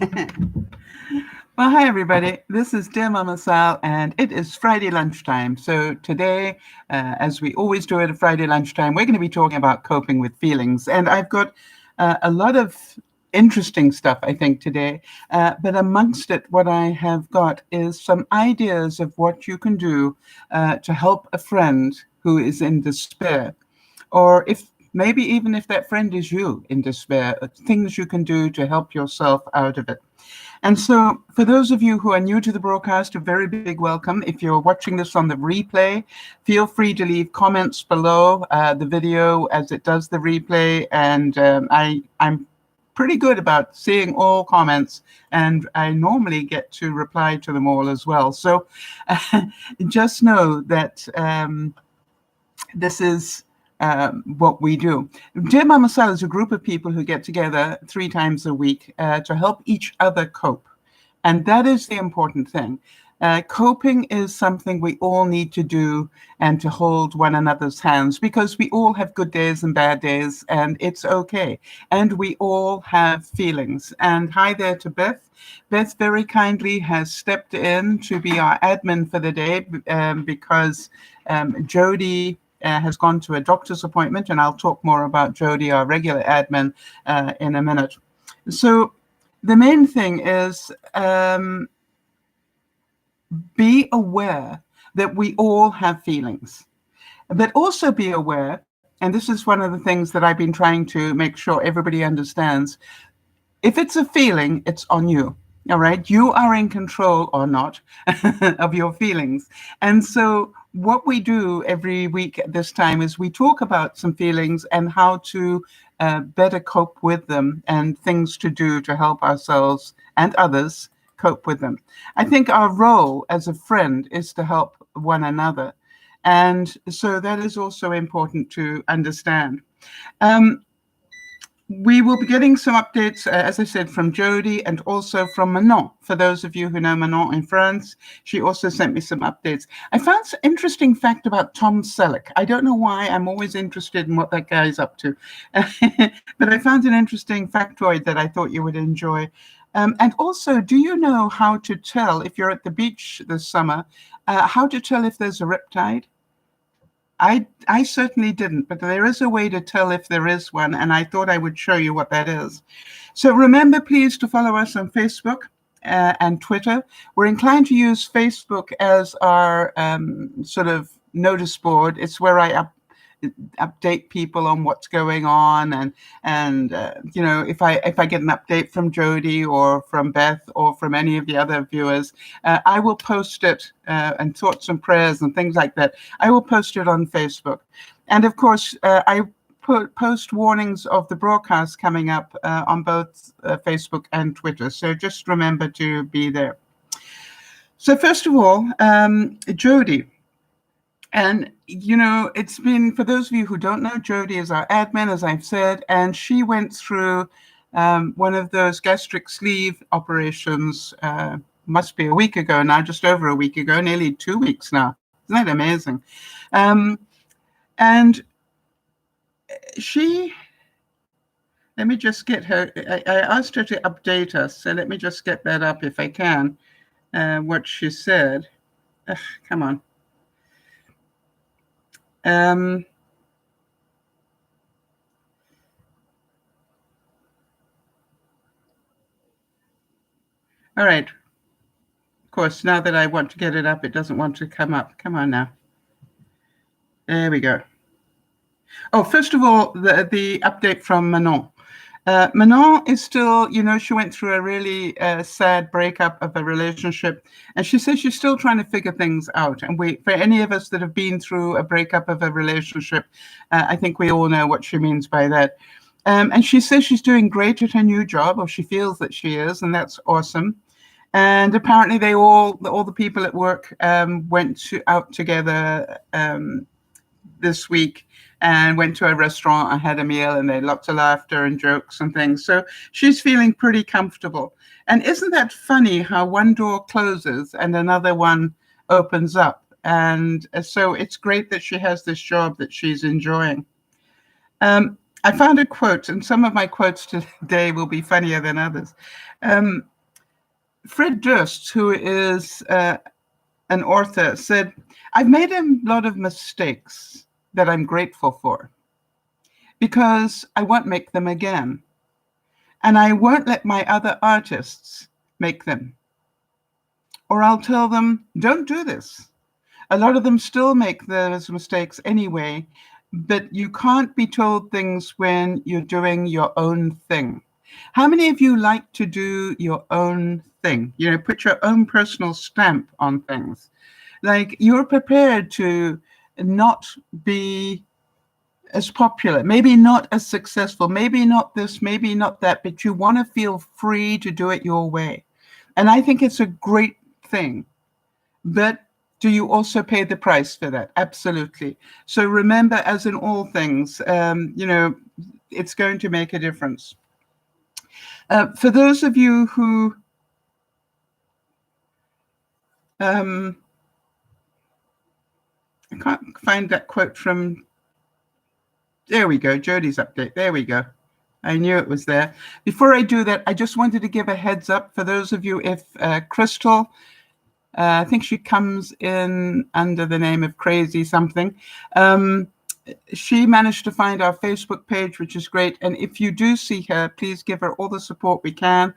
Well, hi, everybody. This is DearMamaSal, and it is Friday lunchtime. So today, as we always do at Friday lunchtime, we're going to be talking about coping with feelings. And I've got a lot of interesting stuff, I think, today. But amongst it, what I have got is some ideas of what you can do to help a friend who is in despair. Or maybe even if that friend is you in despair, things you can do to help yourself out of it. And so for those of you who are new to the broadcast, a very big welcome. If you're watching this on the replay, feel free to leave comments below the video as it does the replay. And I'm pretty good about seeing all comments, and I normally get to reply to them all as well. So just know that this is what we do. DearMamaSal is a group of people who get together 3 times a week to help each other cope. And that is the important thing. Coping is something we all need to do, and to hold one another's hands, because we all have good days and bad days, and it's okay. And we all have feelings. And hi there to Beth. Beth very kindly has stepped in to be our admin for the day because Jody has gone to a doctor's appointment, and I'll talk more about Jody, our regular admin, in a minute. So the main thing is be aware that we all have feelings, but also be aware, and this is one of the things that I've been trying to make sure everybody understands, if it's a feeling, it's on you. All right, you are in control or not of your feelings. And so what we do every week at this time is we talk about some feelings and how to better cope with them, and things to do to help ourselves and others cope with them. I think our role as a friend is to help one another. And so that is also important to understand. We will be getting some updates, as I said, from Jody and also from Manon. For those of you who know Manon in France, she also sent me some updates. I found an interesting fact about Tom Selleck. I don't know why. I'm always interested in what that guy's up to. But I found an interesting factoid that I thought you would enjoy. And also, do you know how to tell, if you're at the beach this summer, how to tell if there's a riptide? I certainly didn't, but there is a way to tell if there is one, and I thought I would show you what that is. So remember, please, to follow us on Facebook and Twitter. We're inclined to use Facebook as our sort of notice board. It's where I update people on what's going on, and you know, if I get an update from Jody or from Beth or from any of the other viewers, I will post it, and thoughts and prayers and things like that. I will post it on Facebook, and of course I post warnings of the broadcast coming up on both Facebook and Twitter. So just remember to be there. So first of all, Jody. And, you know, it's been, for those of you who don't know, Jody is our admin, as I've said, and she went through one of those gastric sleeve operations, must be a week ago now, just over a week ago, nearly 2 weeks now. Isn't that amazing? And she, let me just get her, I asked her to update us, so let me just get that up if I can, what she said. Ugh, come on. All right. Of course, now that I want to get it up, it doesn't want to come up. Come on now. There we go. Oh, first of all, the update from Manon. Manon is still, you know, she went through a really sad breakup of a relationship, and she says she's still trying to figure things out. And for any of us that have been through a breakup of a relationship, I think we all know what she means by that. And she says she's doing great at her new job, or she feels that she is, and that's awesome. And apparently all the people at work went out together this week and went to a restaurant and had a meal, and they had lots of laughter and jokes and things. So she's feeling pretty comfortable. And isn't that funny how one door closes and another one opens up? And so it's great that she has this job that she's enjoying. I found a quote, and some of my quotes today will be funnier than others. Fred Durst, who is an author, said, "I've made a lot of mistakes that I'm grateful for because I won't make them again. And I won't let my other artists make them. Or I'll tell them, don't do this. A lot of them still make those mistakes anyway, but you can't be told things when you're doing your own thing." How many of you like to do your own thing? You know, put your own personal stamp on things. Like, you're prepared to not be as popular, maybe not as successful, maybe not this, maybe not that, but you want to feel free to do it your way. And I think it's a great thing. But do you also pay the price for that? Absolutely. So remember, as in all things, you know, it's going to make a difference. For those of you who I can't find that quote from, there we go, Jodie's update. There we go. I knew it was there. Before I do that, I just wanted to give a heads up for those of you, if Crystal, I think she comes in under the name of Crazy something. She managed to find our Facebook page, which is great. And if you do see her, please give her all the support we can.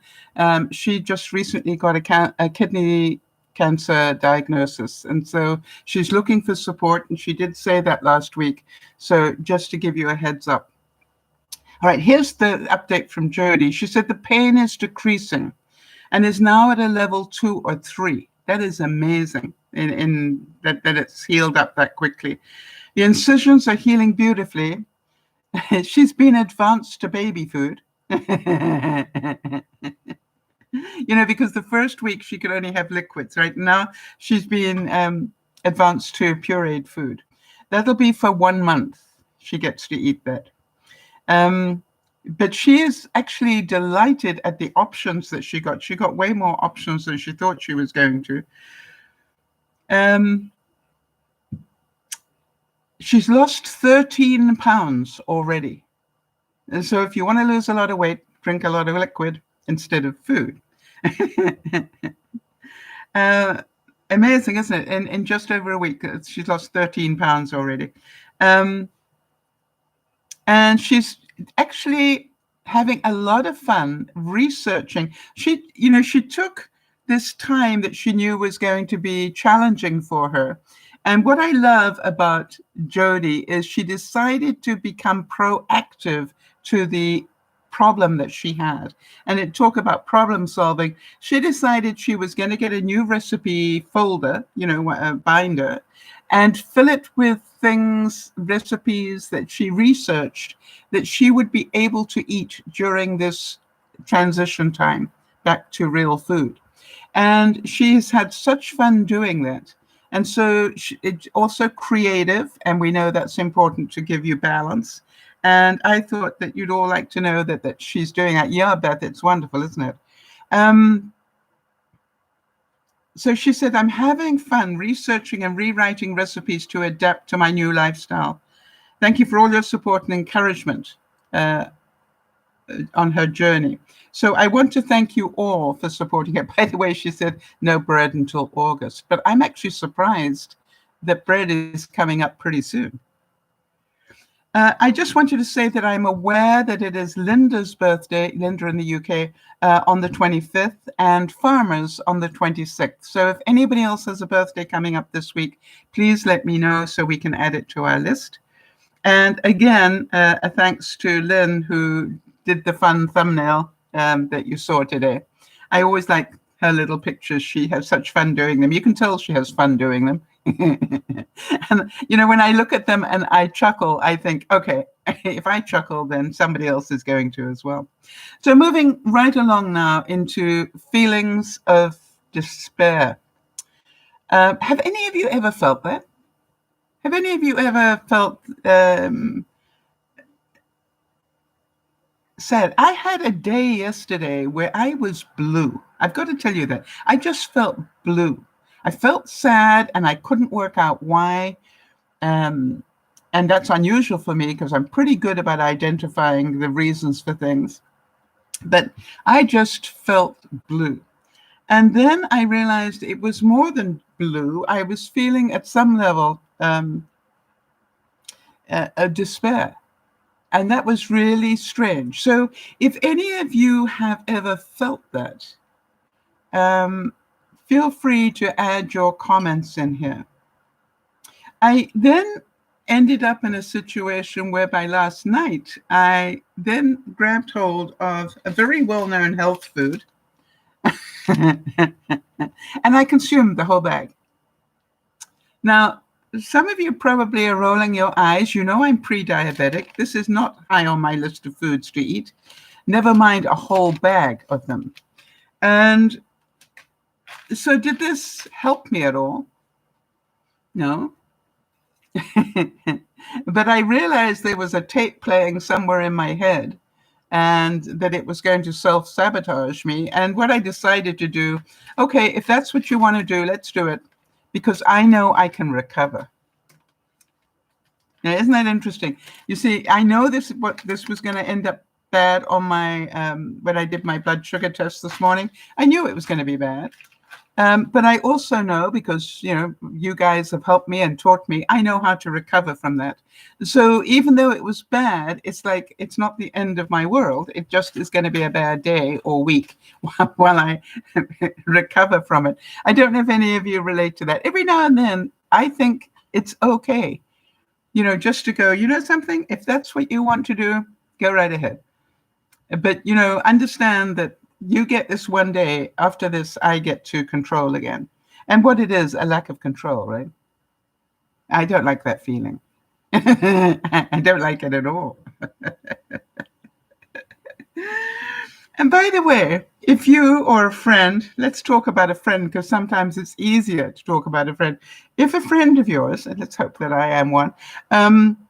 She just recently got a kidney cancer diagnosis. And so she's looking for support. And she did say that last week. So just to give you a heads up. All right, here's the update from Jodie. She said the pain is decreasing and is now at a level 2 or 3. That is amazing in that it's healed up that quickly. The incisions are healing beautifully. She's been advanced to baby food. You know, because the first week she could only have liquids, right? Now she's been advanced to pureed food. That'll be for 1 month. She gets to eat that. But she is actually delighted at the options that she got. She got way more options than she thought she was going to. She's lost 13 pounds already. And so if you want to lose a lot of weight, drink a lot of liquid instead of food. Amazing, isn't it? In just over a week, she's lost 13 pounds already. And she's actually having a lot of fun researching. She took this time that she knew was going to be challenging for her. And what I love about Jodie is she decided to become proactive to the problem that she had. And it talk about problem solving. She decided she was going to get a new recipe folder, a binder, and fill it with things, recipes that she researched that she would be able to eat during this transition time back to real food. And she has had such fun doing that. And so it's also creative, and we know that's important to give you balance. And I thought that you'd all like to know that she's doing that. Yeah, Beth, it's wonderful, isn't it? So she said, I'm having fun researching and rewriting recipes to adapt to my new lifestyle. Thank you for all your support and encouragement on her journey. So I want to thank you all for supporting her. By the way, she said no bread until August, but I'm actually surprised that bread is coming up pretty soon. I just wanted to say that I'm aware that it is Linda's birthday, Linda in the UK, on the 25th, and Farmer's on the 26th. So if anybody else has a birthday coming up this week, please let me know so we can add it to our list. And again, a thanks to Lynn, who did the fun thumbnail that you saw today. I always like her little pictures. She has such fun doing them. You can tell she has fun doing them. And, when I look at them and I chuckle, I think, okay, if I chuckle, then somebody else is going to as well. So moving right along now into feelings of despair. Have any of you ever felt that? Have any of you ever felt sad? I had a day yesterday where I was blue. I've got to tell you that. I just felt blue. I felt sad and I couldn't work out why. And And that's unusual for me because I'm pretty good about identifying the reasons for things. But I just felt blue. And then I realized it was more than blue. I was feeling at some level a despair. And that was really strange. So if any of you have ever felt that, feel free to add your comments in here. I then ended up in a situation whereby last night I then grabbed hold of a very well-known health food and I consumed the whole bag. Now, some of you probably are rolling your eyes. You know I'm pre-diabetic. This is not high on my list of foods to eat, never mind a whole bag of them. And so did this help me at all? No. But I realized there was a tape playing somewhere in my head and that it was going to self-sabotage me. And what I decided to do, okay, if that's what you want to do, let's do it, because I know I can recover. Now, isn't that interesting? You see, I know this was going to end up bad on my when I did my blood sugar test this morning. I knew it was going to be bad. But I also know, because you guys have helped me and taught me, I know how to recover from that. So even though it was bad, it's like it's not the end of my world. It just is going to be a bad day or week while I recover from it. I don't know if any of you relate to that. Every now and then, I think it's okay, just to go, something, if that's what you want to do, go right ahead. But, understand that you get this one day. After this, I get to control again. And what it is, a lack of control, right? I don't like that feeling. I don't like it at all. And by the way, if you or a friend, let's talk about a friend, because sometimes it's easier to talk about a friend. If a friend of yours, and let's hope that I am one,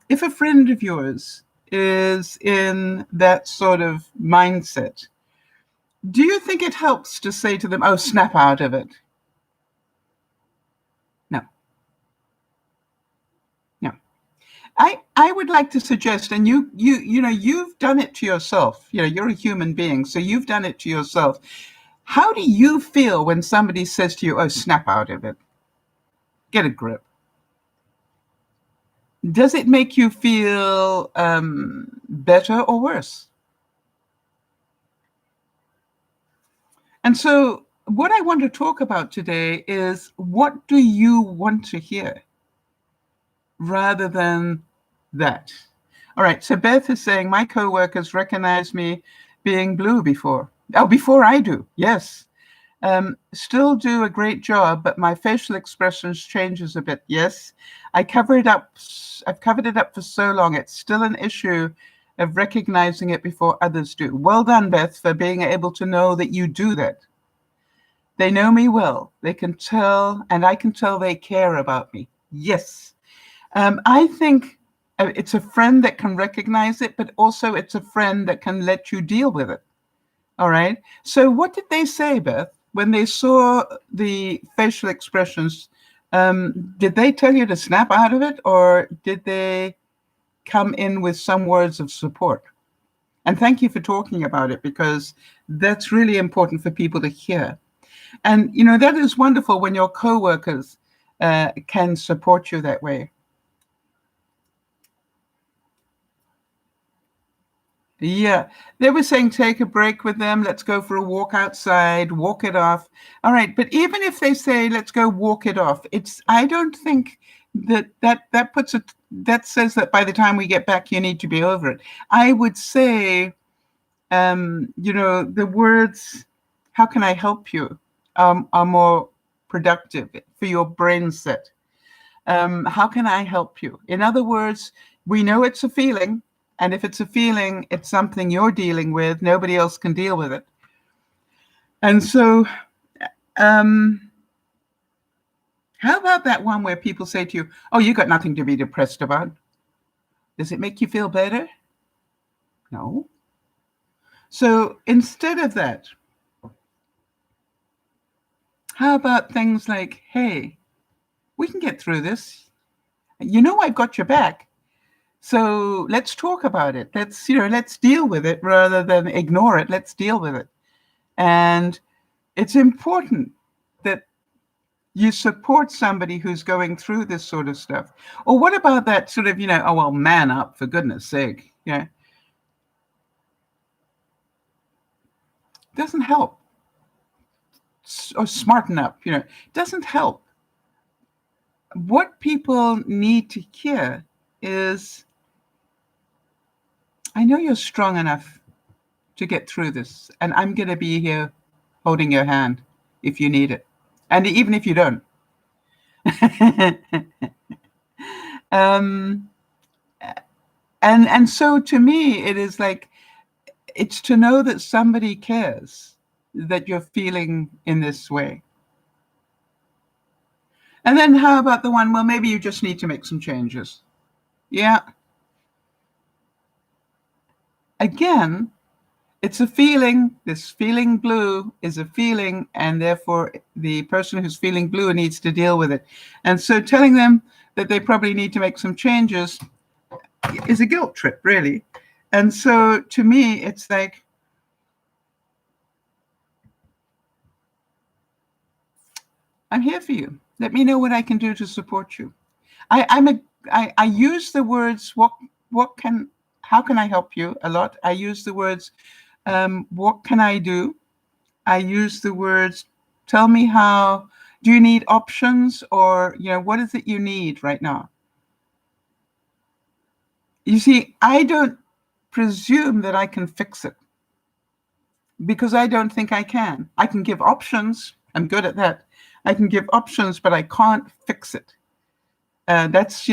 if a friend of yours is in that sort of mindset, do you think it helps to say to them, oh, snap out of it? No. No. I would like to suggest, and you've done it to yourself. You're a human being, so you've done it to yourself. How do you feel when somebody says to you, oh, snap out of it? Get a grip. Does it make you feel better or worse? And so what I want to talk about today is, what do you want to hear rather than that? All right, so Beth is saying, my coworkers recognize me being blue before. Oh, before I do, yes. Still do a great job, but my facial expressions changes a bit. Yes, I've covered it up for so long. It's still an issue of recognizing it before others do. Well done, Beth, for being able to know that you do that. They know me well. They can tell, and I can tell they care about me. Yes. I think it's a friend that can recognize it, but also it's a friend that can let you deal with it. All right. So what did they say, Beth, when they saw the facial expressions? Did they tell you to snap out of it, or did they come in with some words of support? And thank you for talking about it, because that's really important for people to hear. And, that is wonderful when your coworkers can support you that way. Yeah, they were saying take a break with them. Let's go for a walk outside, walk it off. All right, but even if they say let's go walk it off, I don't think that puts it, that says that by the time we get back, you need to be over it. I would say, the words, how can I help you, are more productive for your brain set. How can I help you? In other words, we know it's a feeling. And if it's a feeling, it's something you're dealing with. Nobody else can deal with it. And so how about that one where people say to you, oh, you got nothing to be depressed about? Does it make you feel better? No. So instead of that, how about things like, hey, we can get through this. I've got your back. So let's talk about it. Let's deal with it rather than ignore it. Let's deal with it. And it's important that you support somebody who's going through this sort of stuff. Or what about that sort of, oh, well, man up, for goodness sake. Yeah. Doesn't help. Or smarten up, doesn't help. What people need to hear is, I know you're strong enough to get through this, and I'm going to be here holding your hand if you need it. And even if you don't. And so to me, it is like, it's to know that somebody cares that you're feeling in this way. And then how about the one, well, maybe you just need to make some changes. Yeah. Again, it's a feeling. This feeling blue is a feeling, and therefore the person who's feeling blue needs to deal with it. And so telling them that they probably need to make some changes is a guilt trip, really. And so to me, it's like, I'm here for you. Let me know what I can do to support you. I use the words, how can I help you a lot? I use the words, what can I do? I use the words, tell me how, do you need options, or, what is it you need right now? You see, I don't presume that I can fix it, because I don't think I can. I can give options. I'm good at that. I can give options, but I can't fix it. That's,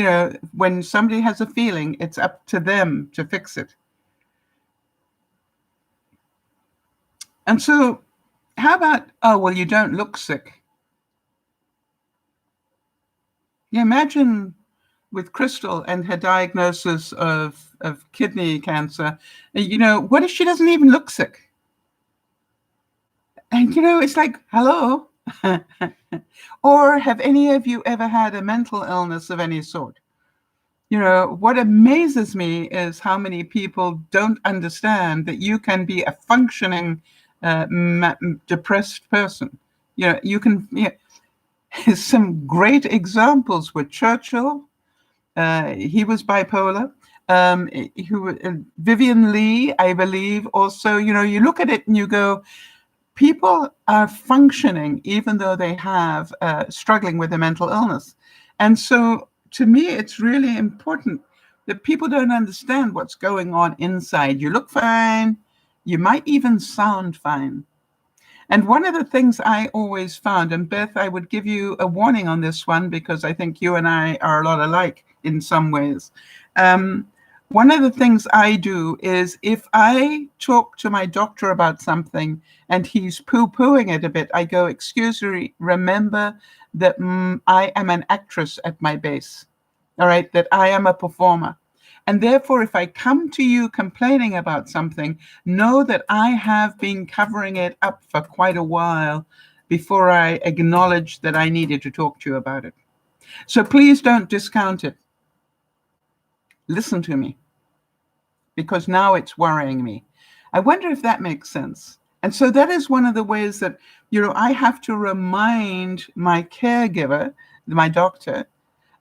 when somebody has a feeling, it's up to them to fix it. And so how about, oh, well, you don't look sick. Yeah, imagine with Crystal and her diagnosis of kidney cancer, what if she doesn't even look sick? And, it's like, hello? Or have any of you ever had a mental illness of any sort? What amazes me is how many people don't understand that you can be a functioning depressed person. You can. Some great examples were Churchill. He was bipolar. Vivian Lee, I believe, also. You look at it and you go, people are functioning even though they have struggling with a mental illness. And so to me, it's really important that people don't understand what's going on inside. You look fine. You might even sound fine. And one of the things I always found, and Beth, I would give you a warning on this one, because I think you and I are a lot alike in some ways. One of the things I do is, if I talk to my doctor about something and he's poo-pooing it a bit, I go, excuse me, remember that I am an actress at my base, all right, that I am a performer. And therefore, if I come to you complaining about something, know that I have been covering it up for quite a while before I acknowledged that I needed to talk to you about it. So please don't discount it. Listen to me, because now it's worrying me. I wonder if that makes sense. And so that is one of the ways that, I have to remind my caregiver, my doctor,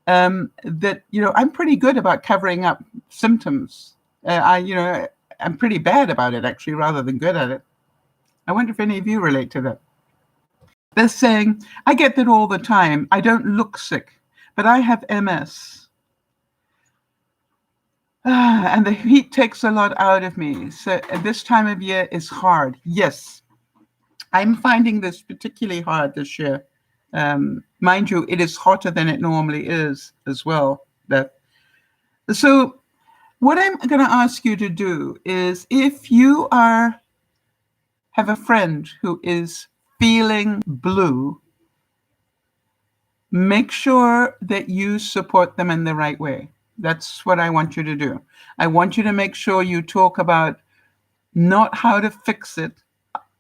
that, I'm pretty good about covering up symptoms. I'm pretty bad about it, actually, rather than good at it. I wonder if any of you relate to that. They're saying, I get that all the time. I don't look sick, but I have MS. And the heat takes a lot out of me. So this time of year is hard. Yes, I'm finding this particularly hard this year. Mind you, it is hotter than it normally is as well. So what I'm going to ask you to do is, if you have a friend who is feeling blue, make sure that you support them in the right way. That's what I want you to do. I want you to make sure you talk about not how to fix it.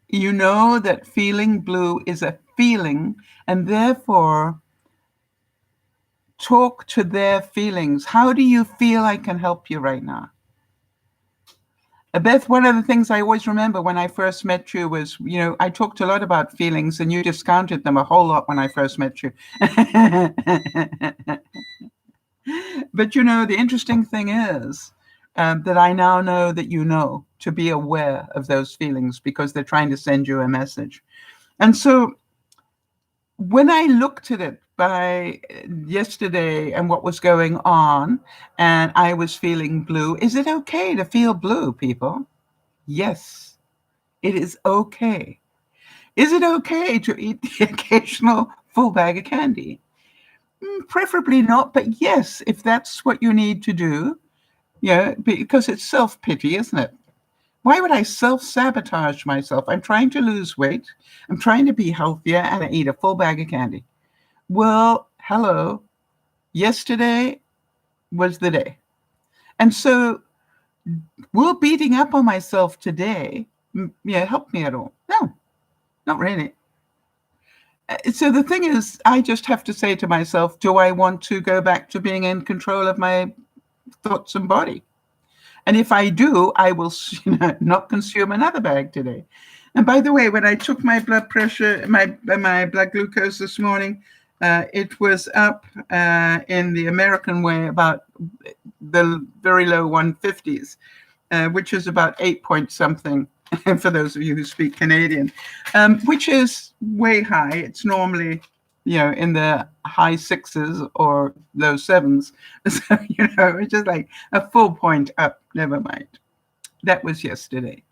You know that feeling blue is a feeling, and therefore talk to their feelings. How do you feel I can help you right now? Beth, one of the things I always remember when I first met you was, I talked a lot about feelings and you discounted them a whole lot when I first met you. But, the interesting thing is that I now know that to be aware of those feelings because they're trying to send you a message. And so when I looked at it by yesterday and what was going on, and I was feeling blue, is it okay to feel blue, people? Yes, it is okay. Is it okay to eat the occasional full bag of candy? Preferably not, but yes, if that's what you need to do, because it's self-pity, isn't it? Why would I self-sabotage myself? I'm trying to lose weight. I'm trying to be healthier, and I eat a full bag of candy. Well, hello. Yesterday was the day. And so will beating up on myself today help me at all? No, not really. So the thing is, I just have to say to myself, do I want to go back to being in control of my thoughts and body? And if I do, I will not consume another bag today. And by the way, when I took my blood pressure, my blood glucose this morning, it was up in the American way about the very low 150s, which is about 8 point something for those of you who speak Canadian, which is way high. It's normally, in the high 6s or low 7s. So, it's just like a full point up. Never mind. That was yesterday.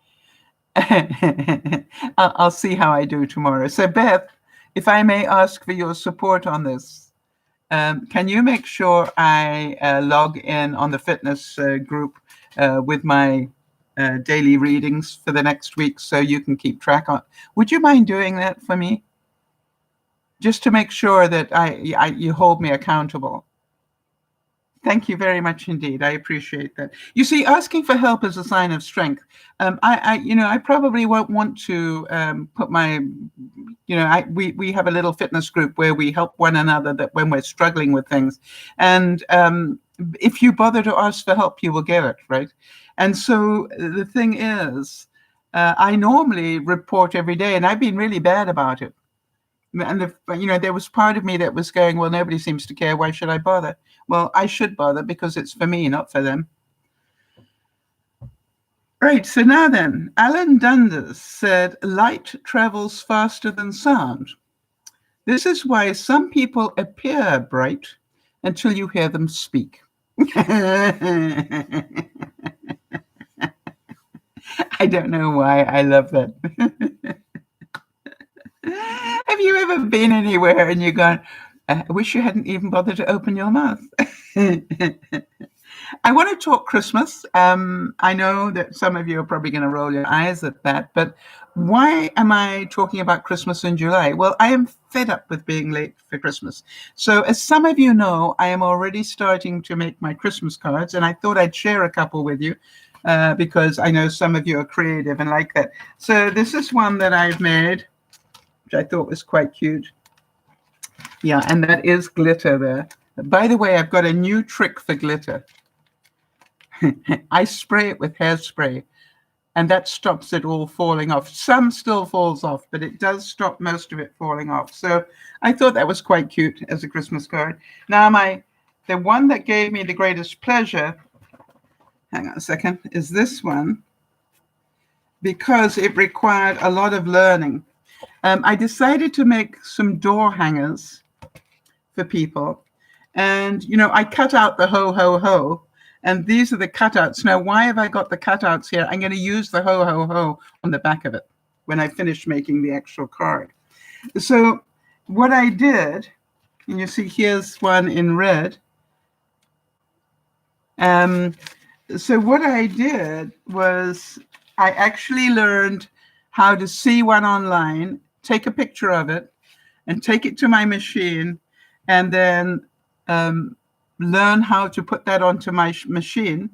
I'll see how I do tomorrow. So, Beth, if I may ask for your support on this, can you make sure I log in on the fitness group with my daily readings for the next week so you can keep track on? Would you mind doing that for me? Just to make sure that you hold me accountable. Thank you very much indeed. I appreciate that. You see, asking for help is a sign of strength. I probably won't want to put my, we have a little fitness group where we help one another that when we're struggling with things. And if you bother to ask for help, you will get it, right? And so the thing is, I normally report every day, and I've been really bad about it. And there was part of me that was going, well, nobody seems to care. Why should I bother? Well, I should bother because it's for me, not for them. Right. So now then, Alan Dundas said, light travels faster than sound. This is why some people appear bright until you hear them speak. I don't know why I love that. Have you ever been anywhere and you're going, I wish you hadn't even bothered to open your mouth? I want to talk Christmas. I know that some of you are probably going to roll your eyes at that, but why am I talking about Christmas in July? Well, I am fed up with being late for Christmas. So as some of you know, I am already starting to make my Christmas cards, and I thought I'd share a couple with you because I know some of you are creative and like that. So this is one that I've made, which I thought was quite cute. Yeah, and that is glitter there. By the way, I've got a new trick for glitter. I spray it with hairspray, and that stops it all falling off. Some still falls off, but it does stop most of it falling off. So I thought that was quite cute as a Christmas card. Now, the one that gave me the greatest pleasure, hang on a second, is this one, because it required a lot of learning. I decided to make some door hangers for people. And, I cut out the ho, ho, ho. And these are the cutouts. Now, why have I got the cutouts here? I'm going to use the ho, ho, ho on the back of it when I finish making the actual card. So what I did, and you see here's one in red. So what I did was I actually learned how to see one online, take a picture of it, and take it to my machine, and then learn how to put that onto my machine,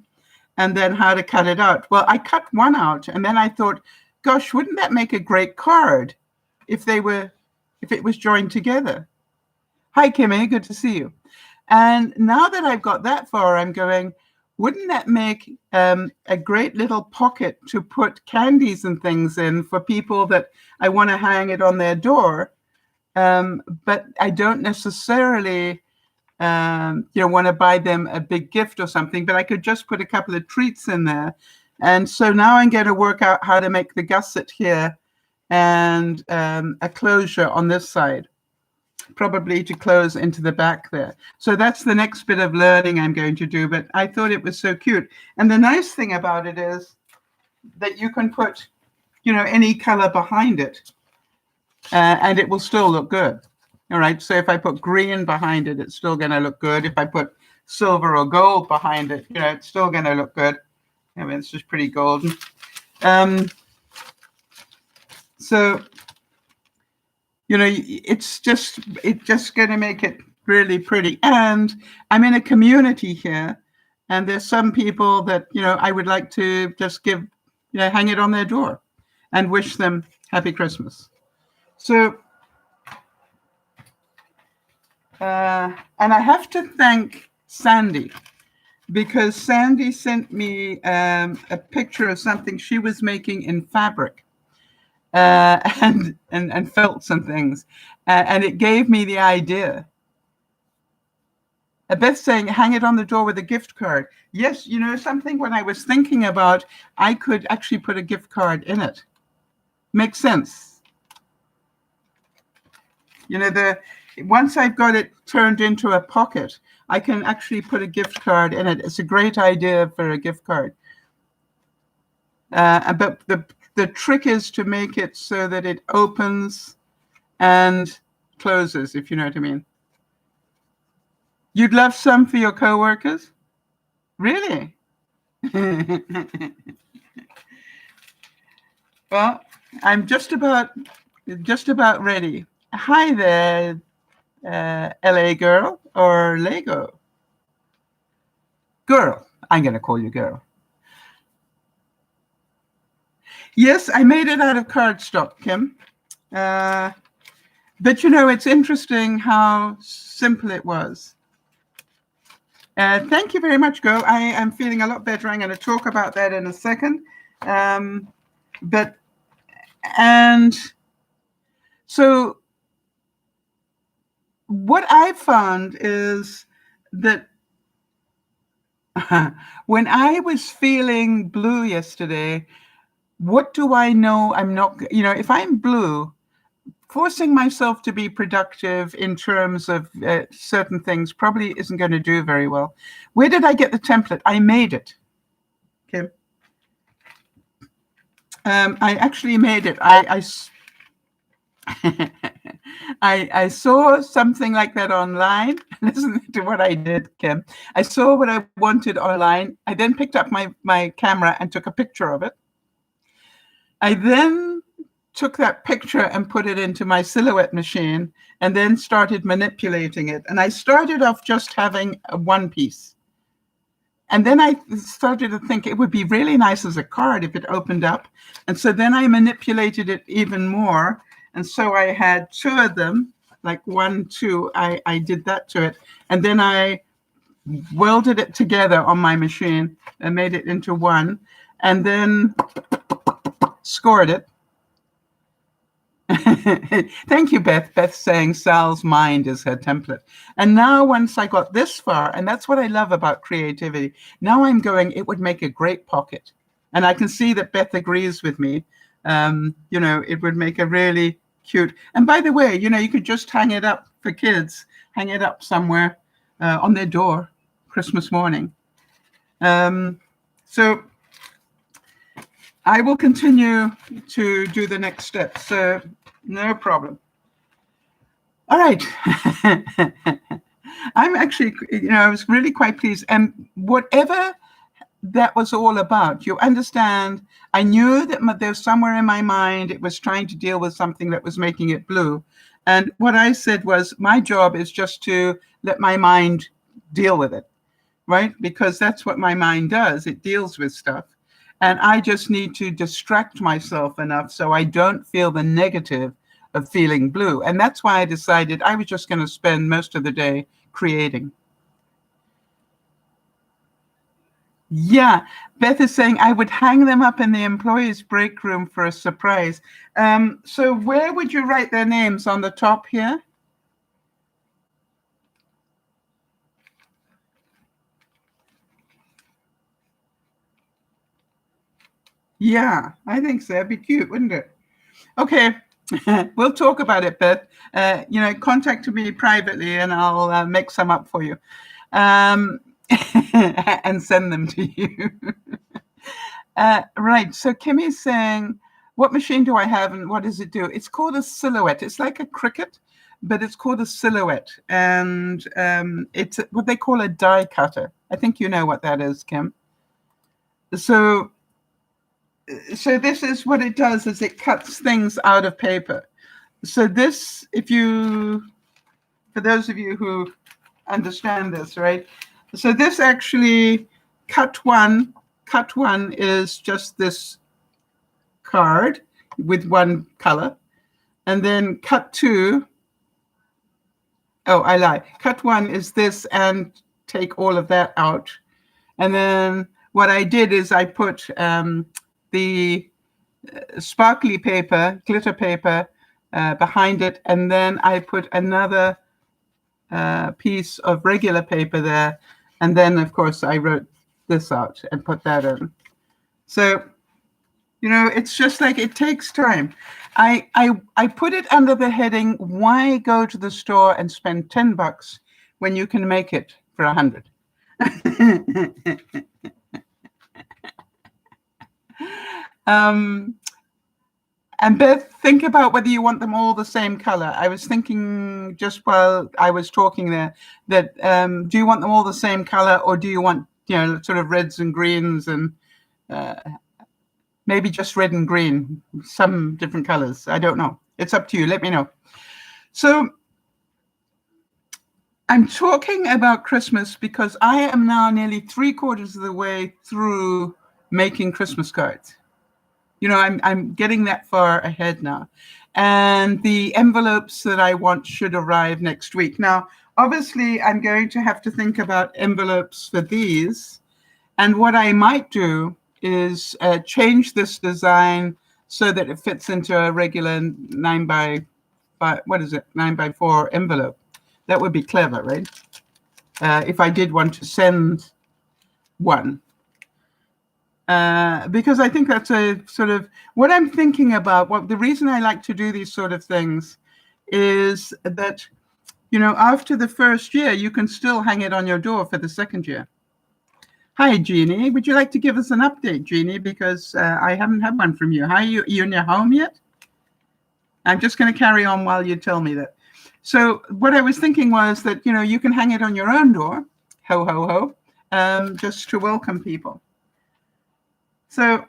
and then how to cut it out. Well, I cut one out, and then I thought, gosh, wouldn't that make a great card if it was joined together? Hi, Kimmy, good to see you. And now that I've got that far, I'm going, wouldn't that make a great little pocket to put candies and things in for people that I want to hang it on their door, but I don't necessarily want to buy them a big gift or something, but I could just put a couple of treats in there. And so now I'm going to work out how to make the gusset here and a closure on this side, probably to close into the back there. So that's the next bit of learning I'm going to do, but I thought it was so cute. And the nice thing about it is that you can put, any color behind it, and it will still look good. All right, so if I put green behind it, it's still going to look good. If I put silver or gold behind it, it's still going to look good. I mean, it's just pretty golden. So, it's just going to make it really pretty. And I'm in a community here, and there's some people that, I would like to just give, hang it on their door and wish them Happy Christmas. So, and I have to thank Sandy, because Sandy sent me a picture of something she was making in fabric and felts and things. And it gave me the idea. Beth saying, hang it on the door with a gift card. Yes, something when I was thinking about, I could actually put a gift card in it. Makes sense. Once I've got it turned into a pocket, I can actually put a gift card in it. It's a great idea for a gift card. But the trick is to make it so that it opens and closes, if you know what I mean. You'd love some for your coworkers? Really? Well, I'm just about ready. Hi there, LA girl or Lego girl. I'm going to call you girl. Yes, I made it out of cardstock, Kim. But it's interesting how simple it was. Thank you very much, girl. I am feeling a lot better. I'm going to talk about that in a second. So what I found is that when I was feeling blue yesterday, what do I know? I'm not, if I'm blue, forcing myself to be productive in terms of certain things probably isn't going to do very well. Where did I get the template? I made it. Okay. I actually made it. I saw something like that online. Listen to what I did, Kim. I saw what I wanted online. I then picked up my camera and took a picture of it. I then took that picture and put it into my silhouette machine and then started manipulating it. And I started off just having one piece. And then I started to think it would be really nice as a card if it opened up. And so then I manipulated it even more. And so I had two of them, like 1, 2. I did that to it. And then I welded it together on my machine and made it into one. And then scored it. Thank you, Beth. Beth saying Sal's mind is her template. And now once I got this far, and that's what I love about creativity, now I'm going, it would make a great pocket. And I can see that Beth agrees with me. It would make a really cute. And by the way, you could just hang it up for kids, hang it up somewhere on their door Christmas morning. So I will continue to do the next step. So no problem. All right. I'm actually, I was really quite pleased. And whatever that was all about, you understand, I knew that there's somewhere in my mind, it was trying to deal with something that was making it blue. And what I said was, my job is just to let my mind deal with it, right? Because that's what my mind does. It deals with stuff. And I just need to distract myself enough so I don't feel the negative of feeling blue. And that's why I decided I was just going to spend most of the day creating. Yeah, Beth is saying I would hang them up in the employees' break room for a surprise. So where would you write their names? On the top here? Yeah, I think so. It'd be cute, wouldn't it? Okay, we'll talk about it, Beth. Contact me privately and I'll make some up for you and send them to you. Right, so Kimmy's saying, what machine do I have and what does it do? It's called a silhouette. It's like a Cricut, but it's called a silhouette. And it's what they call a die cutter. I think you know what that is, Kim. So this is what it does, is it cuts things out of paper. So this, for those of you who understand this, right? So this actually, cut one is just this card with one color. And then cut two, oh, I lie. Cut one is this and take all of that out. And then what I did is I put the sparkly paper, glitter paper, behind it, and then I put another piece of regular paper there, and then of course I wrote this out and put that in. So it's just like, it takes time. I put it under the heading, why go to the store and spend $10 when you can make it for 100? And Beth, think about whether you want them all the same color. I was thinking just while I was talking there that do you want them all the same color, or do you want sort of reds and greens and maybe just red and green, some different colors? I don't know. It's up to you. Let me know. So I'm talking about Christmas because I am now nearly 3/4 of the way through making Christmas cards. I'm getting that far ahead now. And the envelopes that I want should arrive next week. Now, obviously, I'm going to have to think about envelopes for these. And what I might do is change this design so that it fits into a regular 9x5, 9x4 envelope. That would be clever, right? If I did want to send one. Because I think that's a sort of what I'm thinking about. The reason I like to do these sort of things is that, after the first year, you can still hang it on your door for the second year. Hi, Jeannie. Would you like to give us an update, Jeannie? Because I haven't had one from you. Hi, you in your home yet? I'm just going to carry on while you tell me that. So what I was thinking was that, you can hang it on your own door, ho, ho, ho, just to welcome people. So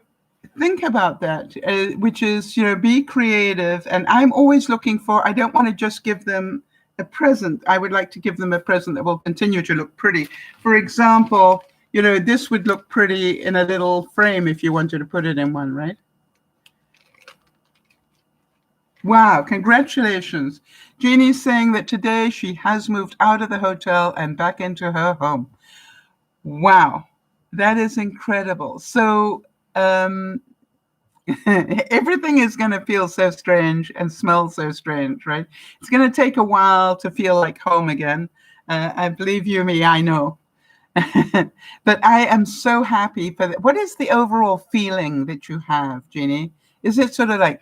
think about that, which is, be creative. And I'm always looking for, I don't want to just give them a present. I would like to give them a present that will continue to look pretty. For example, this would look pretty in a little frame if you wanted to put it in one, right? Wow, congratulations. Jeannie's saying that today she has moved out of the hotel and back into her home. Wow, that is incredible. So everything is going to feel so strange and smell so strange, right? It's going to take a while to feel like home again. I believe you me, I know. But I am so happy for that. What is the overall feeling that you have, Jeannie? Is it sort of like,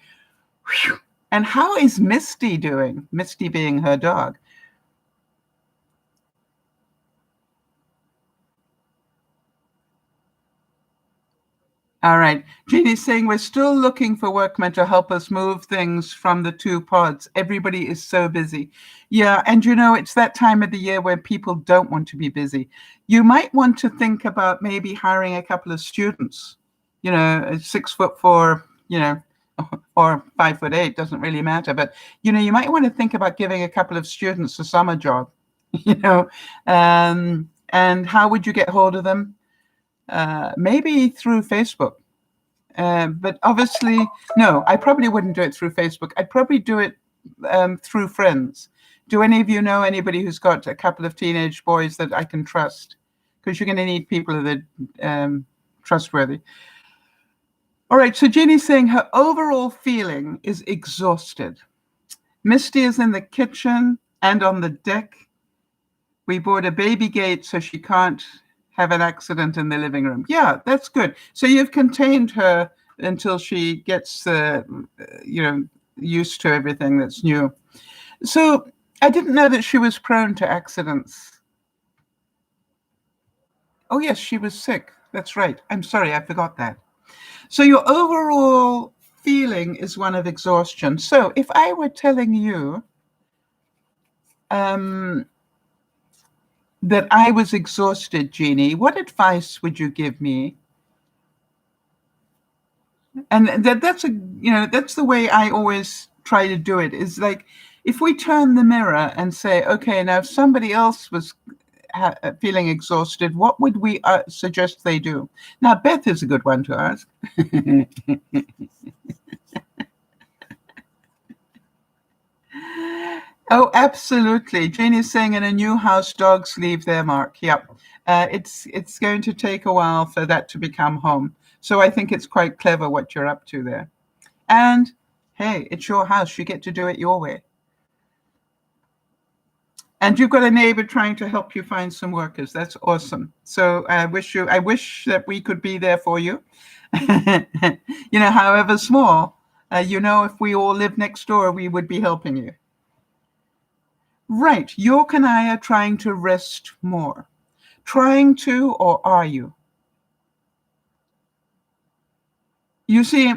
whew? And how is Misty doing? Misty being her dog. All right. Jeannie's saying we're still looking for workmen to help us move things from the 2 pods. Everybody is so busy. Yeah, and it's that time of the year where people don't want to be busy. You might want to think about maybe hiring a couple of students, 6'4", or 5'8", doesn't really matter. But, you might want to think about giving a couple of students a summer job, and how would you get hold of them? Maybe through Facebook. But obviously, no, I probably wouldn't do it through Facebook. I'd probably do it through friends. Do any of you know anybody who's got a couple of teenage boys that I can trust? because you're going to need people that are trustworthy. All right, so Jeannie's saying her overall feeling is exhausted. Misty is in the kitchen and on the deck. We bought a baby gate so she can't have an accident in the living room. Yeah, that's good. So you've contained her until she gets, used to everything that's new. So I didn't know that she was prone to accidents. Oh, yes, she was sick. That's right. I'm sorry, I forgot that. So your overall feeling is one of exhaustion. So if I were telling you that I was exhausted, Jeannie, what advice would you give me? And that's the way I always try to do it, is like, if we turn the mirror and say, okay, now if somebody else was feeling exhausted, what would we suggest they do? Now, Beth is a good one to ask. Oh, absolutely. Janie's saying in a new house, dogs leave their mark. Yep. It's going to take a while for that to become home. So I think it's quite clever what you're up to there. And hey, it's your house. You get to do it your way. And you've got a neighbor trying to help you find some workers. That's awesome. So I wish that we could be there for you. However small, if we all lived next door, we would be helping you. Right. York and I are trying to rest more. Trying to, or are you? You see,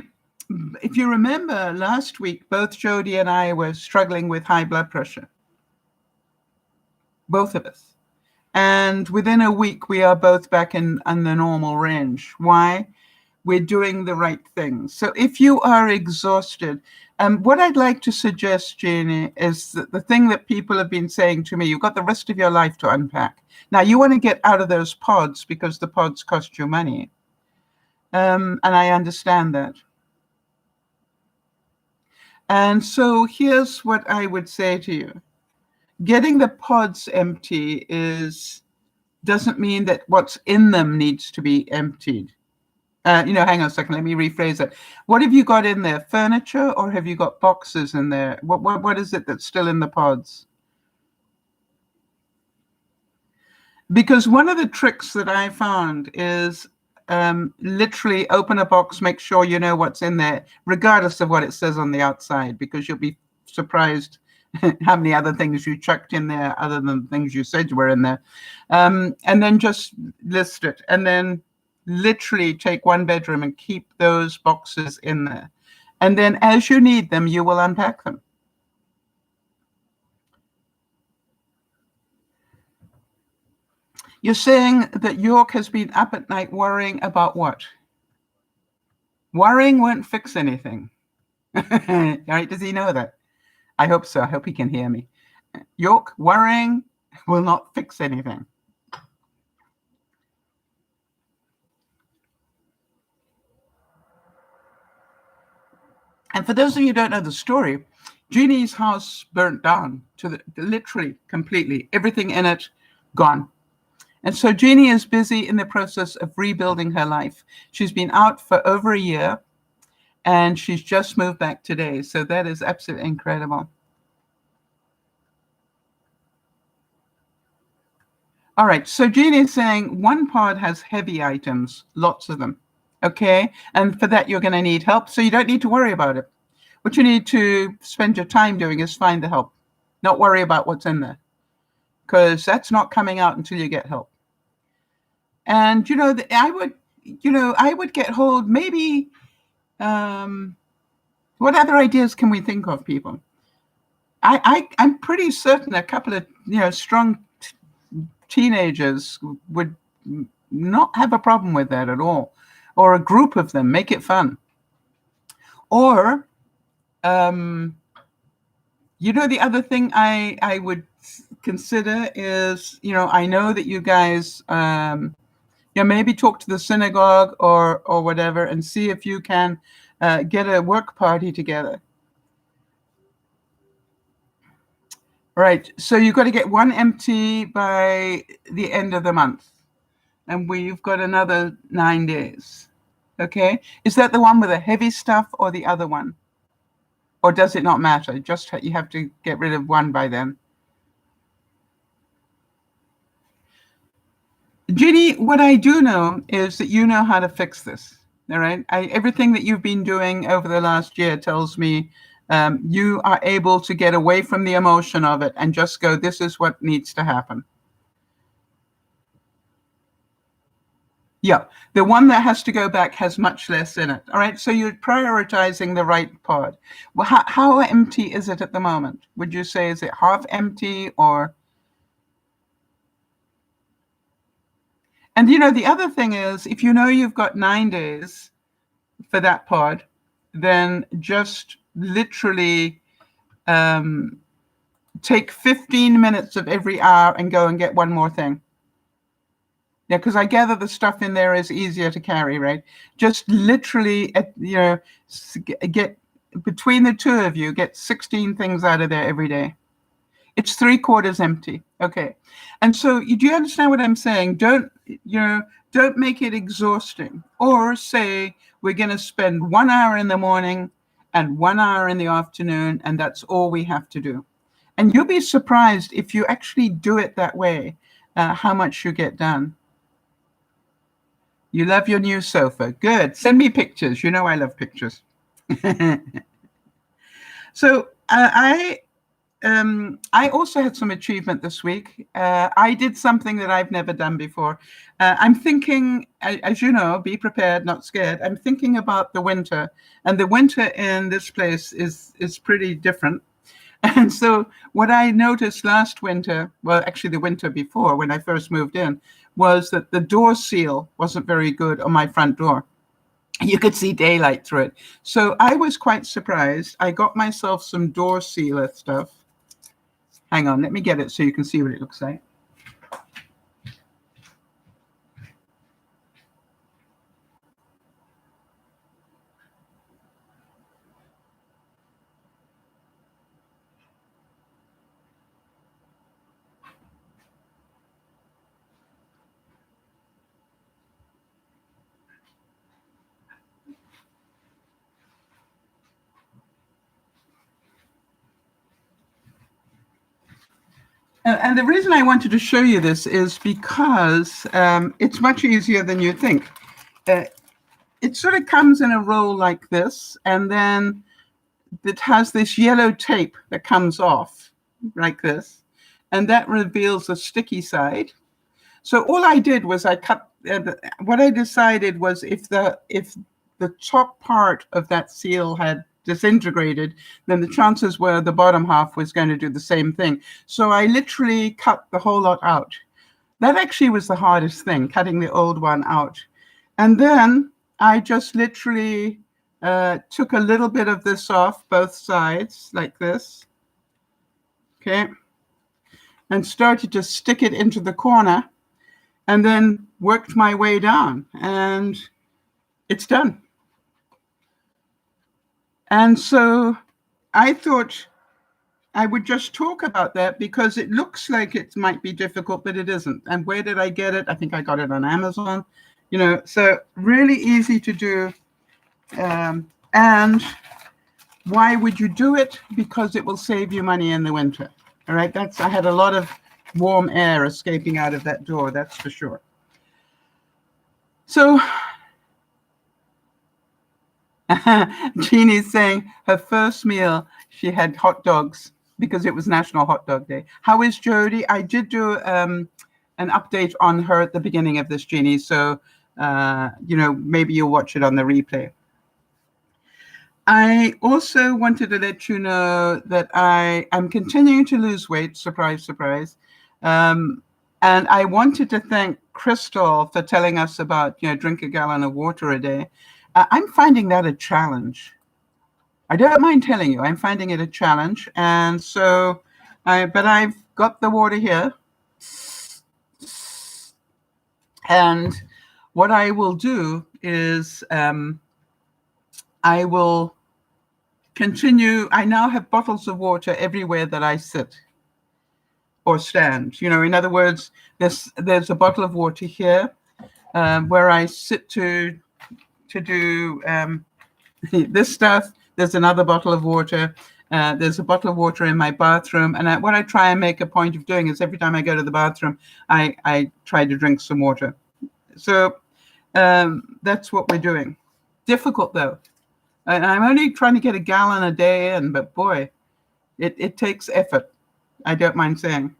if you remember last week, both Jody and I were struggling with high blood pressure. Both of us. And within a week, we are both back in the normal range. Why? We're doing the right things. So if you are exhausted, what I'd like to suggest, Jeannie, is that the thing that people have been saying to me, you've got the rest of your life to unpack. Now, you want to get out of those pods because the pods cost you money. And I understand that. And so here's what I would say to you. Getting the pods empty doesn't mean that what's in them needs to be emptied. Hang on a second, let me rephrase it. What have you got in there? Furniture, or have you got boxes in there? What is it that's still in the pods? Because one of the tricks that I found is literally open a box, make sure you know what's in there, regardless of what it says on the outside, because you'll be surprised how many other things you chucked in there other than things you said were in there. And then just list it. And then literally take one bedroom and keep those boxes in there. And then as you need them, you will unpack them. You're saying that York has been up at night worrying about what? Worrying won't fix anything. All right, does he know that? I hope so. I hope he can hear me. York, worrying will not fix anything. And for those of you who don't know the story, Jeannie's house burnt down to literally completely. Everything in it gone. And so Jeannie is busy in the process of rebuilding her life. She's been out for over a year, and she's just moved back today. So that is absolutely incredible. All right, so Jeannie is saying one pod has heavy items, lots of them. Okay, and for that, you're going to need help. So you don't need to worry about it. What you need to spend your time doing is find the help, not worry about what's in there, because that's not coming out until you get help. And, I would get hold, maybe, what other ideas can we think of, people? I'm pretty certain a couple of, strong teenagers would not have a problem with that at all. Or a group of them, make it fun. Or, the other thing I would consider is, I know that you guys, maybe talk to the synagogue or whatever and see if you can get a work party together. Right. So you've got to get one empty by the end of the month. and we've got another 9 days. Okay, is that the one with the heavy stuff or the other one? Or does it not matter? Just you have to get rid of one by then. Ginny, what I do know is that you know how to fix this. All right. Everything that you've been doing over the last year tells me you are able to get away from the emotion of it and just go, this is what needs to happen. Yeah, the one that has to go back has much less in it. All right, so you're prioritizing the right part. Well, how empty is it at the moment? Would you say, is it half empty or? And the other thing is, if you know you've got 9 days for that pod, then just literally take 15 minutes of every hour and go and get one more thing. Yeah, because I gather the stuff in there is easier to carry, right? Just literally, get between the two of you, get 16 things out of there every day. It's 3/4 empty. Okay. And so do you understand what I'm saying? Don't make it exhausting. Or say we're going to spend 1 hour in the morning and 1 hour in the afternoon, and that's all we have to do. And you'll be surprised if you actually do it that way, how much you get done. You love your new sofa. Good. Send me pictures. You know I love pictures. So I also had some achievement this week. I did something that I've never done before. I'm thinking, as you know, be prepared, not scared. I'm thinking about the winter, and the winter in this place is pretty different. And so what I noticed last winter, well, actually the winter before when I first moved in, was that the door seal wasn't very good on my front door. You could see daylight through it. So I was quite surprised. I got myself some door sealer stuff. Hang on, let me get it so you can see what it looks like. And the reason I wanted to show you this is because it's much easier than you think. It sort of comes in a roll like this, and then it has this yellow tape that comes off like this, and that reveals the sticky side. So all I did was I cut. What I decided was if the top part of that seal had disintegrated, then the chances were the bottom half was going to do the same thing. So I literally cut the whole lot out. That actually was the hardest thing, cutting the old one out. And then I just literally took a little bit of this off both sides like this. Okay. And started to stick it into the corner and then worked my way down, and it's done. And so I thought I would just talk about that because it looks like it might be difficult, but it isn't. And where did I get it? I think I got it on Amazon. So really easy to do. And why would you do it? Because it will save you money in the winter. All right. I had a lot of warm air escaping out of that door, that's for sure. So Jeannie's saying her first meal, she had hot dogs because it was National Hot Dog Day. How is Jody? I did do an update on her at the beginning of this, Jeannie. So, maybe you'll watch it on the replay. I also wanted to let you know that I am continuing to lose weight. Surprise, surprise. And I wanted to thank Crystal for telling us about, drink a gallon of water a day. I'm finding that a challenge. I don't mind telling you, I'm finding it a challenge. And so, but I've got the water here. And what I will do is I will continue. I now have bottles of water everywhere that I sit or stand. In other words, there's a bottle of water here. where I sit to do this stuff. There's another bottle of water. There's a bottle of water in my bathroom. And what I try and make a point of doing is every time I go to the bathroom, I try to drink some water. So that's what we're doing. Difficult, though. And I'm only trying to get a gallon a day in, but boy, it takes effort. I don't mind saying.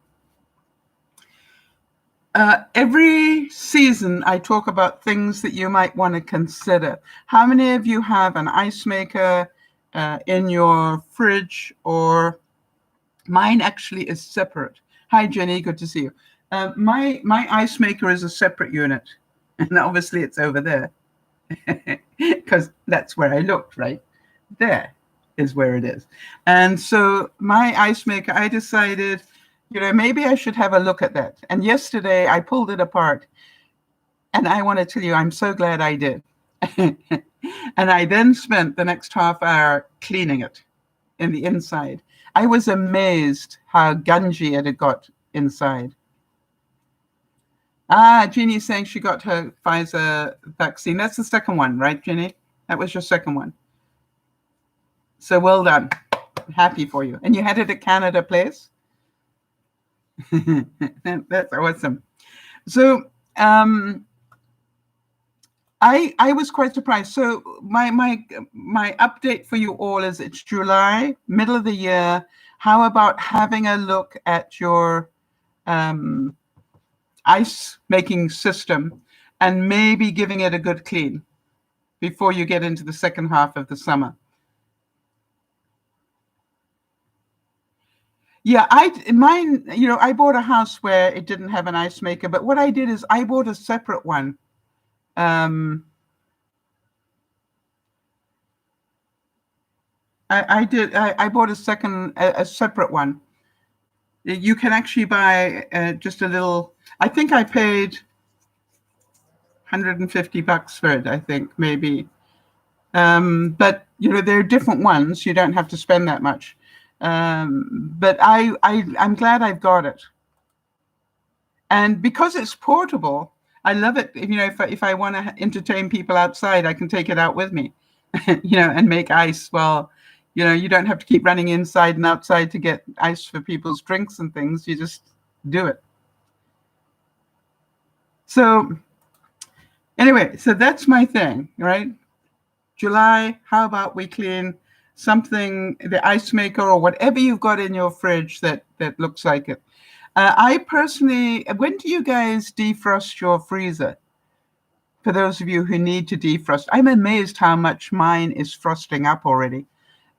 Every season, I talk about things that you might want to consider. How many of you have an ice maker in your fridge? Or mine actually is separate. Hi, Jenny. Good to see you. My ice maker is a separate unit. And obviously, it's over there. Because that's where I looked, right? There is where it is. And so my ice maker, I decided, maybe I should have a look at that. And yesterday I pulled it apart. And I want to tell you, I'm so glad I did. And I then spent the next half hour cleaning it in the inside. I was amazed how gungy it had got inside. Jeannie's saying she got her Pfizer vaccine. That's the second one, right, Jeannie? That was your second one. So well done. Happy for you. And you had it at Canada Place? That's awesome. So I was quite surprised. So my update for you all is it's July, middle of the year. How about having a look at your ice making system and maybe giving it a good clean before you get into the second half of the summer? Yeah, I bought a house where it didn't have an ice maker, but what I did is I bought a separate one. I bought a separate one. You can actually buy just a little. I think I paid $150 for it, I think, maybe. But there are different ones. You don't have to spend that much. But I'm glad I've got it. And because it's portable, I love it. If I want to entertain people outside, I can take it out with me, and make ice. Well, you don't have to keep running inside and outside to get ice for people's drinks and things. You just do it. So anyway, so that's my thing, right? July, how about we clean something, the ice maker or whatever you've got in your fridge that looks like it. I personally, when do you guys defrost your freezer? For those of you who need to defrost, I'm amazed how much mine is frosting up already.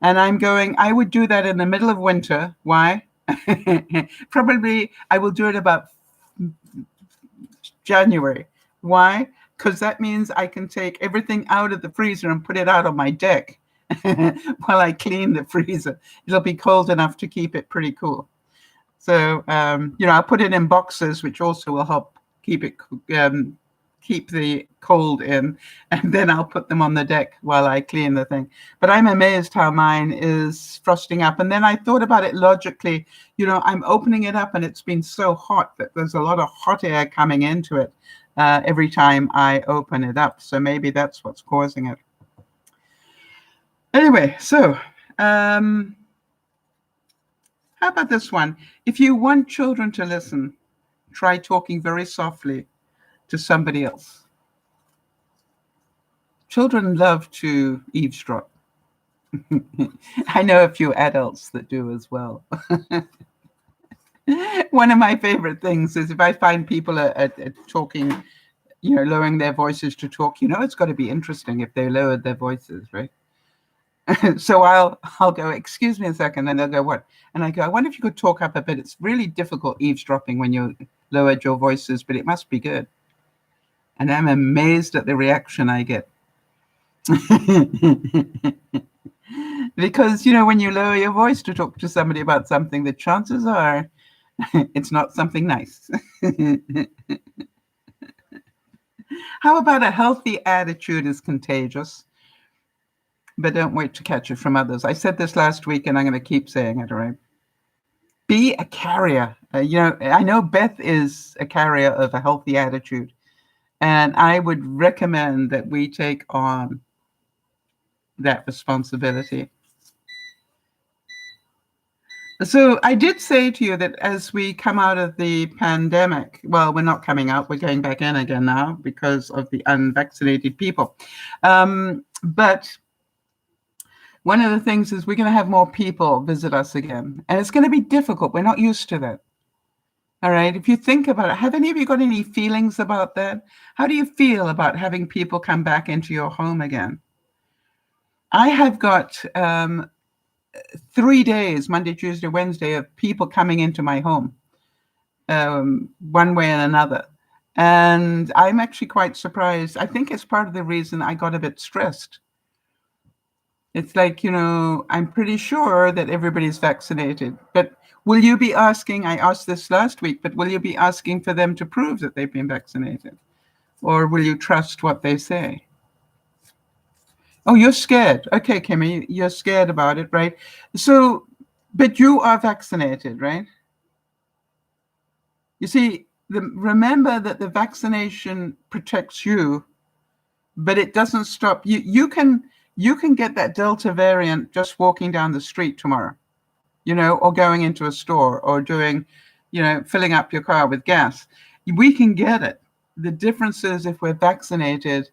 And I would do that in the middle of winter. Why? Probably I will do it about January. Why? Because that means I can take everything out of the freezer and put it out on my deck while I clean the freezer. It'll be cold enough to keep it pretty cool. So, I'll put it in boxes, which also will help keep the cold in, and then I'll put them on the deck while I clean the thing. But I'm amazed how mine is frosting up. And then I thought about it logically. I'm opening it up and it's been so hot that there's a lot of hot air coming into it every time I open it up. So maybe that's what's causing it. Anyway, so how about this one? If you want children to listen, try talking very softly to somebody else. Children love to eavesdrop. I know a few adults that do as well. One of my favorite things is if I find people are talking, lowering their voices to talk, it's got to be interesting if they lowered their voices, right? So I'll go, excuse me a second, and they'll go, what? And I go, I wonder if you could talk up a bit. It's really difficult eavesdropping when you lowered your voices, but it must be good. And I'm amazed at the reaction I get. Because, when you lower your voice to talk to somebody about something, the chances are it's not something nice. How about a healthy attitude is contagious, but don't wait to catch it from others? I said this last week, and I'm going to keep saying it, all right? Be a carrier. I know Beth is a carrier of a healthy attitude. And I would recommend that we take on that responsibility. So I did say to you that as we come out of the pandemic, well, we're not coming out, we're going back in again now because of the unvaccinated people. But one of the things is we're going to have more people visit us again, and it's going to be difficult. We're not used to that. All right. If you think about it, have any of you got any feelings about that? How do you feel about having people come back into your home again? I have got 3 days, Monday, Tuesday, Wednesday, of people coming into my home, one way and another. And I'm actually quite surprised. I think it's part of the reason I got a bit stressed. It's like, I'm pretty sure that everybody's vaccinated, but will you be asking, I asked this last week, but will you be asking for them to prove that they've been vaccinated? Or will you trust what they say? Oh, you're scared. Okay, Kimmy, you're scared about it, right? So, but you are vaccinated, right? You see, remember that the vaccination protects you, but it doesn't stop you. You can get that Delta variant just walking down the street tomorrow, or going into a store or doing, filling up your car with gas. We can get it. The difference is if we're vaccinated,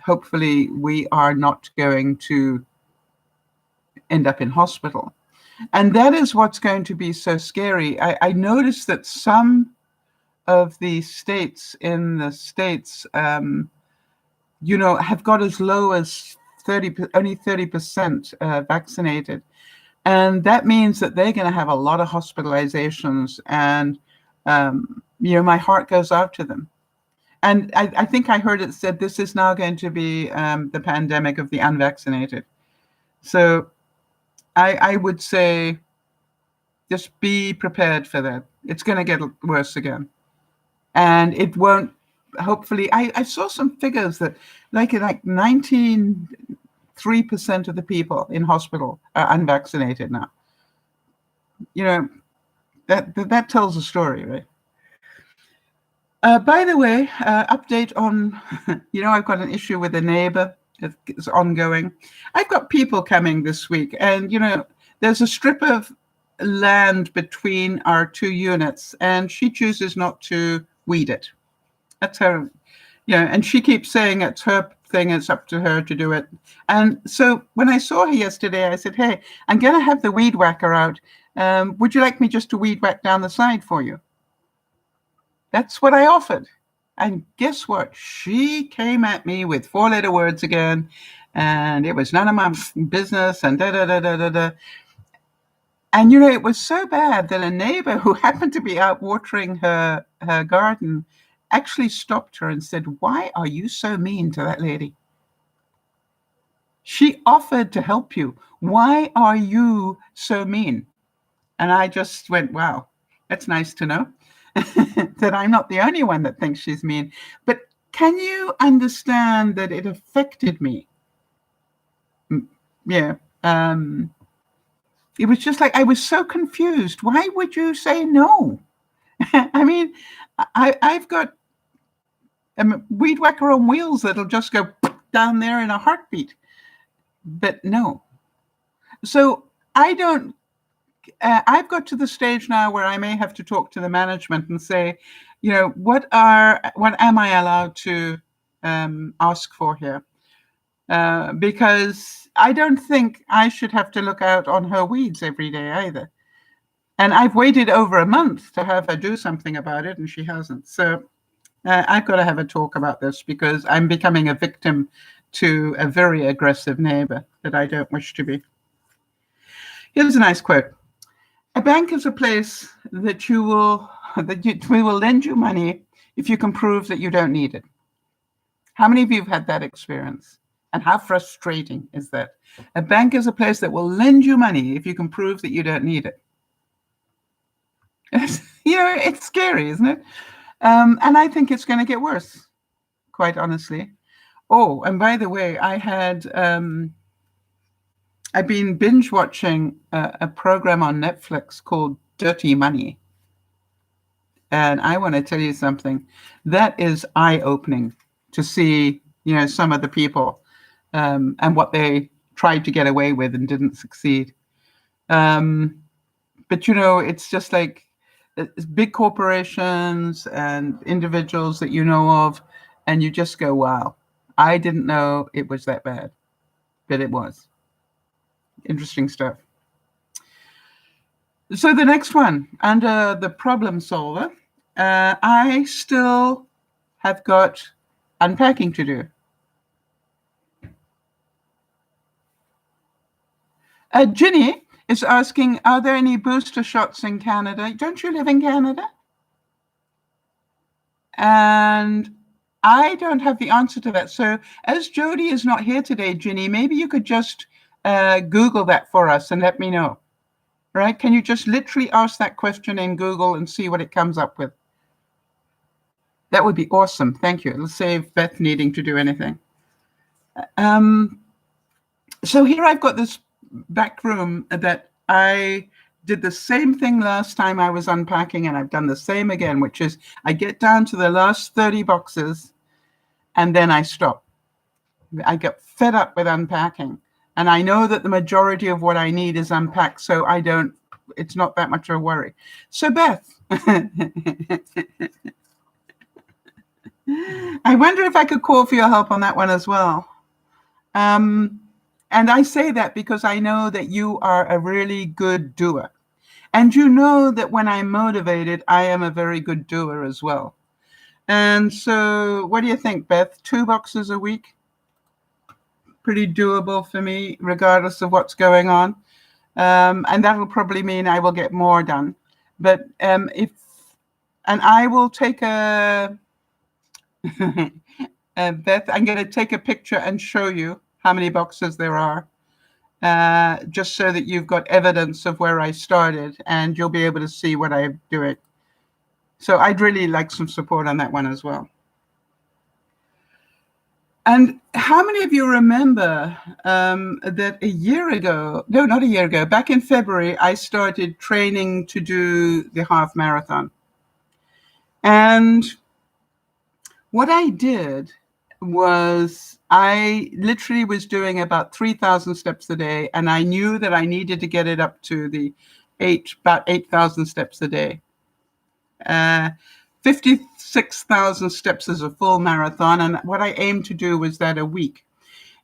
hopefully we are not going to end up in hospital. And that is what's going to be so scary. I noticed that some of the states in the States, have got as low as only 30% vaccinated. And that means that they're going to have a lot of hospitalizations. And, my heart goes out to them. And I think I heard it said this is now going to be the pandemic of the unvaccinated. So I would say just be prepared for that. It's going to get worse again. And it won't, hopefully, I saw some figures that like 93% of the people in hospital are unvaccinated now. That tells a story, right? By the way, update on, I've got an issue with a neighbor. It's ongoing. I've got people coming this week, and, there's a strip of land between our two units, and she chooses not to weed it. That's her, and she keeps saying it's her thing, it's up to her to do it. And so when I saw her yesterday, I said, hey, I'm going to have the weed whacker out. Would you like me just to weed whack down the side for you? That's what I offered. And guess what? She came at me with 4-letter words again, and it was none of my business, and da-da-da-da-da-da. And, it was so bad that a neighbor who happened to be out watering her garden actually stopped her and said, why are you so mean to that lady? She offered to help you. Why are you so mean? And I just went, wow, that's nice to know that I'm not the only one that thinks she's mean. But can you understand that it affected me? Yeah. It was just like, I was so confused. Why would you say no? I mean, I've got a weed whacker on wheels that'll just go down there in a heartbeat. But no. So I've got to the stage now where I may have to talk to the management and say, what am I allowed to ask for here? Because I don't think I should have to look out on her weeds every day either. And I've waited over a month to have her do something about it, and she hasn't. So I've got to have a talk about this because I'm becoming a victim to a very aggressive neighbor that I don't wish to be. Here's a nice quote. A bank is a place that we will lend you money if you can prove that you don't need it. How many of you have had that experience? And how frustrating is that? A bank is a place that will lend you money if you can prove that you don't need it. It's scary, isn't it? And I think it's going to get worse, quite honestly. Oh, and by the way, I've been binge watching a program on Netflix called Dirty Money. And I want to tell you something. That is eye-opening to see, some of the people and what they tried to get away with and didn't succeed. But, it's just like it's big corporations and individuals that you know of, and you just go, wow, I didn't know it was that bad, but it was. Interesting stuff. So the next one, under the problem solver, I still have got unpacking to do. Ginny is asking, are there any booster shots in Canada? Don't you live in Canada? And I don't have the answer to that. So as Jody is not here today, Ginny, maybe you could just Google that for us and let me know. Right? Can you just literally ask that question in Google and see what it comes up with? That would be awesome. Thank you. It'll save Beth needing to do anything. So here I've got this back room that I did the same thing last time I was unpacking, and I've done the same again, which is I get down to the last 30 boxes and then I stop. I get fed up with unpacking, and I know that the majority of what I need is unpacked, so it's not that much of a worry. So Beth, I wonder if I could call for your help on that one as well. And I say that because I know that you are a really good doer. And you know that when I'm motivated, I am a very good doer as well. And so what do you think, Beth? 2 boxes a week? Pretty doable for me, regardless of what's going on. And that will probably mean I will get more done. But I will take a... Beth, I'm going to take a picture and show you how many boxes there are, just so that you've got evidence of where I started and you'll be able to see what I'm doing. So I'd really like some support on that one as well. And how many of you remember that a year ago, no, not a year ago, back in February, I started training to do the half marathon. And what I did was I literally was doing about 3,000 steps a day, and I knew that I needed to get it up to about 8,000 steps a day. 56,000 steps is a full marathon, and what I aimed to do was that a week.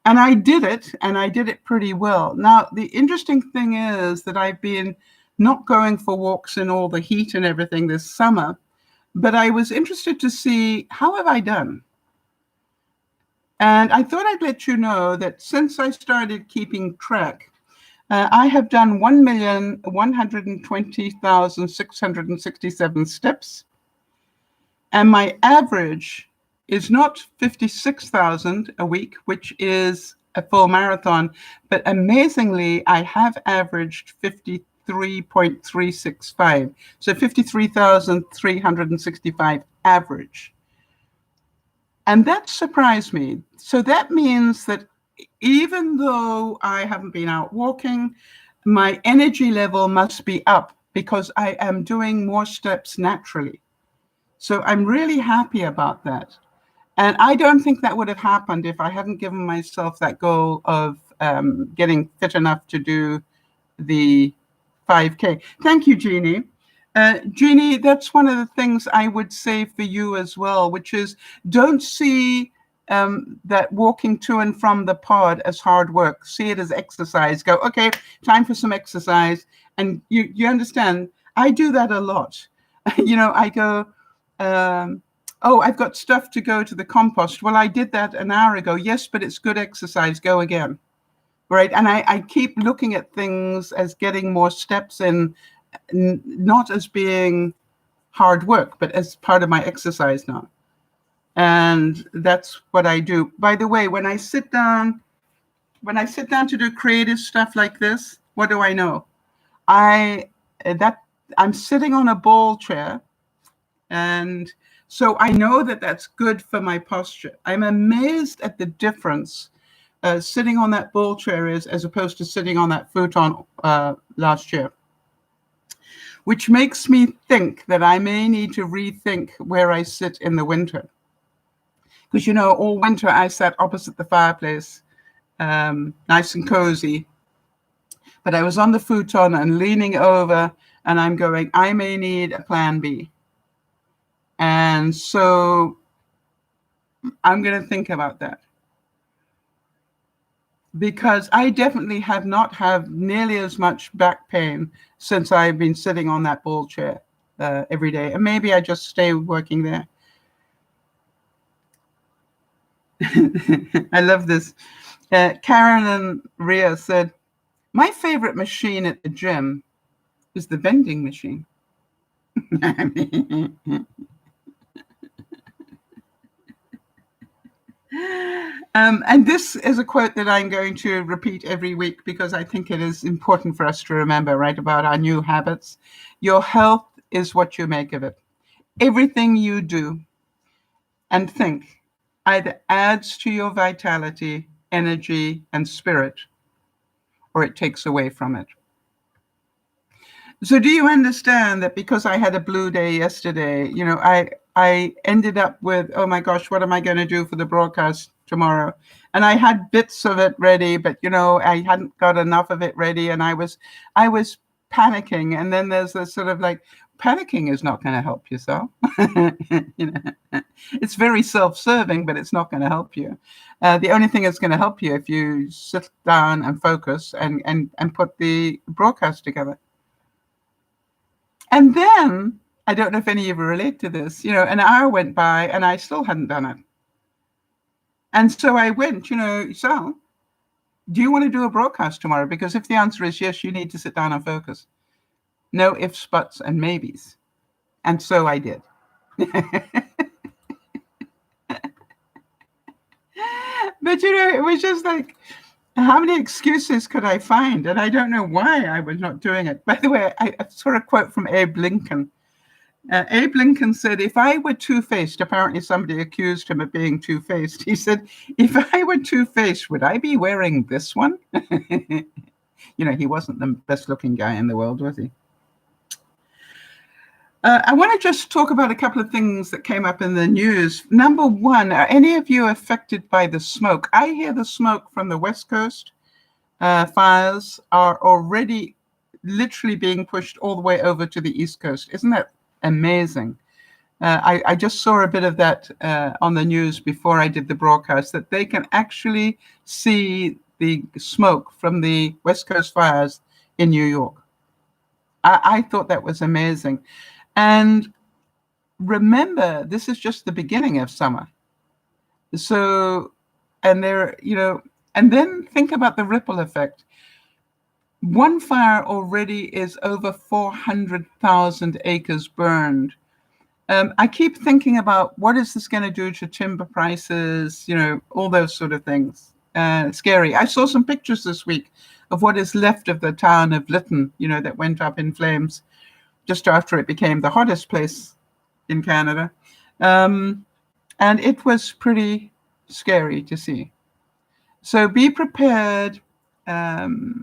And I did it, and I did it pretty well. Now, the interesting thing is that I've been not going for walks in all the heat and everything this summer, but I was interested to see, how have I done? And I thought I'd let you know that since I started keeping track, I have done 1,120,667 steps. And my average is not 56,000 a week, which is a full marathon, but amazingly, I have averaged 53.365. So 53,365 average. And that surprised me. So that means that even though I haven't been out walking, my energy level must be up because I am doing more steps naturally. So I'm really happy about that. And I don't think that would have happened if I hadn't given myself that goal of getting fit enough to do the 5K. Thank you, Jeannie. Jeannie, that's one of the things I would say for you as well, which is don't see that walking to and from the pod as hard work. See it as exercise. Go, okay, time for some exercise. And you understand, I do that a lot. I go, I've got stuff to go to the compost. Well, I did that an hour ago. Yes, but it's good exercise. Go again. Right. And I keep looking at things as getting more steps in, not as being hard work, but as part of my exercise now. And that's what I do. By the way, when I sit down to do creative stuff like this, what do I know? I'm sitting on a ball chair, and so I know that that's good for my posture. I'm amazed at the difference sitting on that ball chair is as opposed to sitting on that futon last year. which makes me think that I may need to rethink where I sit in the winter. Because, all winter I sat opposite the fireplace, nice and cozy. But I was on the futon and leaning over, and I'm going, I may need a plan B. And so I'm going to think about that. Because I definitely have not had nearly as much back pain since I've been sitting on that ball chair every day. And maybe I just stay working there. I love this. Karen and Ria said, my favorite machine at the gym is the vending machine. And this is a quote that I'm going to repeat every week because I think it is important for us to remember, right, about our new habits. Your health is what you make of it. Everything you do and think either adds to your vitality, energy, and spirit, or it takes away from it. So do you understand that because I had a blue day yesterday, I ended up with, oh my gosh, what am I going to do for the broadcast tomorrow? And I had bits of it ready, but I hadn't got enough of it ready, and I was panicking. And then there's this sort of like, panicking is not going to help yourself. It's very self-serving, but it's not going to help you. The only thing that's going to help you if you sit down and focus and put the broadcast together. And then, I don't know if any of you relate to this, an hour went by and I still hadn't done it. And so I went, Sal, do you want to do a broadcast tomorrow? Because if the answer is yes, you need to sit down and focus. No ifs, buts, and maybes. And so I did. But, it was just like, how many excuses could I find? And I don't know why I was not doing it. By the way, I saw a quote from Abe Lincoln. Abe Lincoln said, if I were two-faced, apparently somebody accused him of being two-faced. He said, if I were two-faced, would I be wearing this one? He wasn't the best-looking guy in the world, was he? I want to just talk about a couple of things that came up in the news. Number one, are any of you affected by the smoke? I hear the smoke from the West Coast fires are already literally being pushed all the way over to the East Coast. Isn't that amazing? I just saw a bit of that on the news before I did the broadcast, that they can actually see the smoke from the West Coast fires in New York. I thought that was amazing. And remember, this is just the beginning of summer. So, and then think about the ripple effect. One fire already is over 400,000 acres burned. I keep thinking about what is this going to do to timber prices, all those sort of things. Scary. I saw some pictures this week of what is left of the town of Lytton, that went up in flames just after it became the hottest place in Canada. And it was pretty scary to see. So be prepared. I've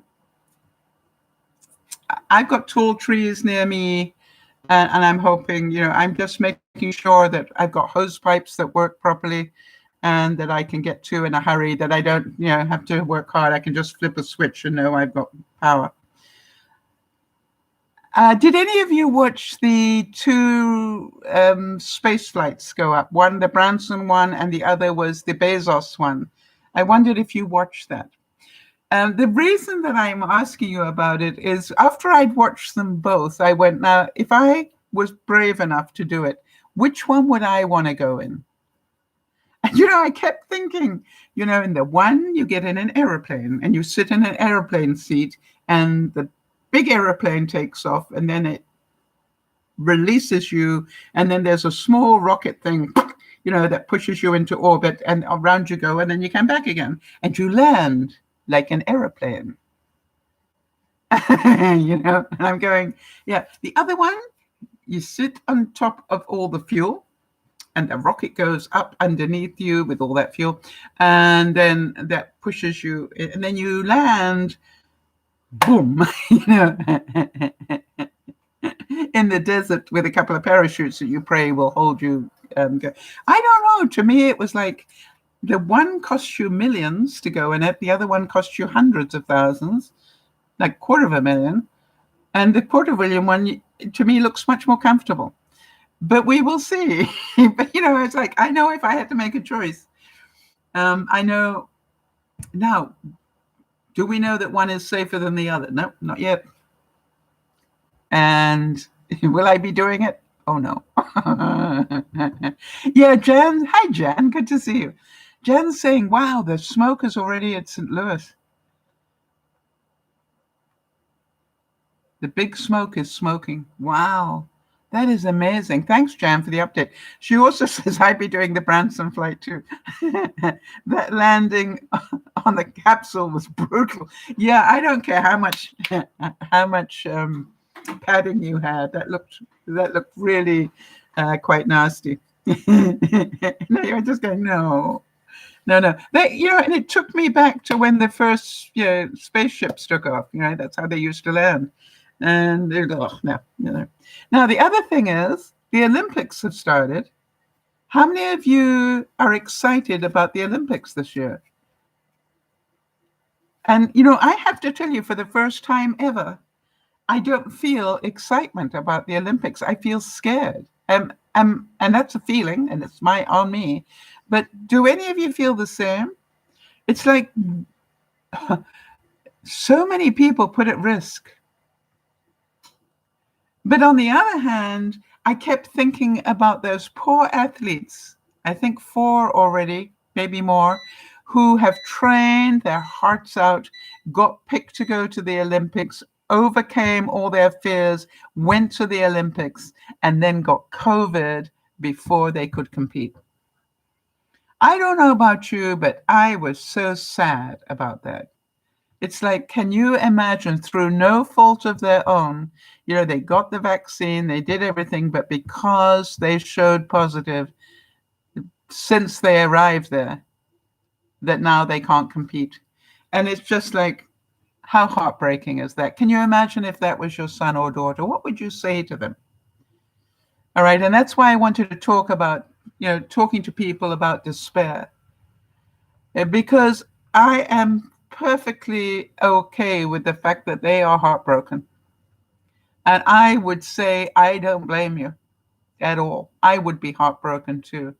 got tall trees near me, and I'm hoping, I'm just making sure that I've got hose pipes that work properly and that I can get to in a hurry, that I don't, have to work hard. I can just flip a switch and know I've got power. Did any of you watch the two space flights go up? One, the Branson one, and the other was the Bezos one. I wondered if you watched that. The reason that I'm asking you about it is after I'd watched them both, I went, now, if I was brave enough to do it, which one would I want to go in? And, I kept thinking, in the one, you get in an airplane and you sit in an airplane seat and the big airplane takes off and then it releases you. And then there's a small rocket thing, that pushes you into orbit and around you go. And then you come back again and you land like an airplane. And I'm going, yeah. The other one, you sit on top of all the fuel and the rocket goes up underneath you with all that fuel. And then that pushes you and then you land, boom, in the desert with a couple of parachutes that you pray will hold you. Go. I don't know. To me, it was like the one cost you millions to go in it. The other one cost you hundreds of thousands, like $250,000. And the $250,000 one, to me, looks much more comfortable. But we will see. But, it's like, I know if I had to make a choice, I know now, do we know that one is safer than the other? No, not yet. And will I be doing it? Oh, no. Yeah, Jan. Hi, Jan. Good to see you. Jan's saying, wow, the smoke is already at St. Louis. The big smoke is smoking. Wow. That is amazing. Thanks, Jan, for the update. She also says I'd be doing the Branson flight too. That landing on the capsule was brutal. Yeah, I don't care how much padding you had. That looked really quite nasty. No, you're just going, no. They, and it took me back to when the first spaceships took off. That's how they used to land. And they're no. Now the other thing is the Olympics have started. How many of you are excited about the Olympics this year? And I have to tell you, for the first time ever, I don't feel excitement about the Olympics. I feel scared. And that's a feeling, and it's on me. But do any of you feel the same? It's like so many people put at risk. But on the other hand, I kept thinking about those poor athletes, I think 4 already, maybe more, who have trained their hearts out, got picked to go to the Olympics, overcame all their fears, went to the Olympics, and then got COVID before they could compete. I don't know about you, but I was so sad about that. It's like, can you imagine, through no fault of their own, they got the vaccine, they did everything, but because they showed positive since they arrived there, that now they can't compete. And it's just like, how heartbreaking is that? Can you imagine if that was your son or daughter? What would you say to them? All right. And that's why I wanted to talk about, talking to people about despair. Because I am perfectly okay with the fact that they are heartbroken. And I would say, I don't blame you at all. I would be heartbroken too.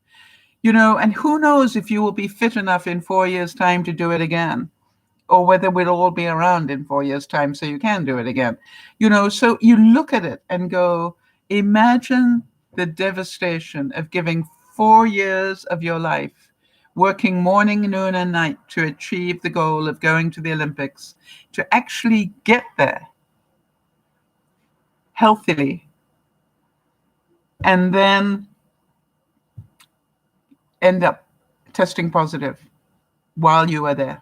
And who knows if you will be fit enough in 4 years' time to do it again, or whether we'll all be around in 4 years' time so you can do it again. So you look at it and go, imagine the devastation of giving 4 years of your life working morning, noon, and night to achieve the goal of going to the Olympics, to actually get there healthily, and then end up testing positive while you were there.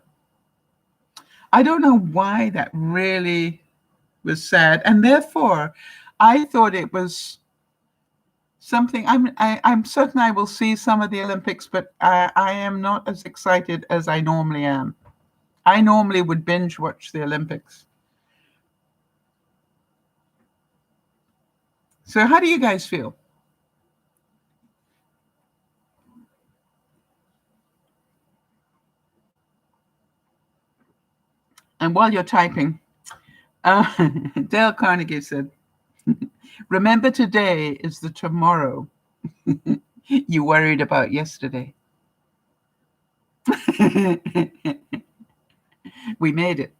I don't know why that really was sad. And therefore, I thought it was something. I'm certain I will see some of the Olympics, but I am not as excited as I normally am. I normally would binge watch the Olympics. So how do you guys feel? And while you're typing, Dale Carnegie said, remember today is the tomorrow you worried about yesterday. We made it.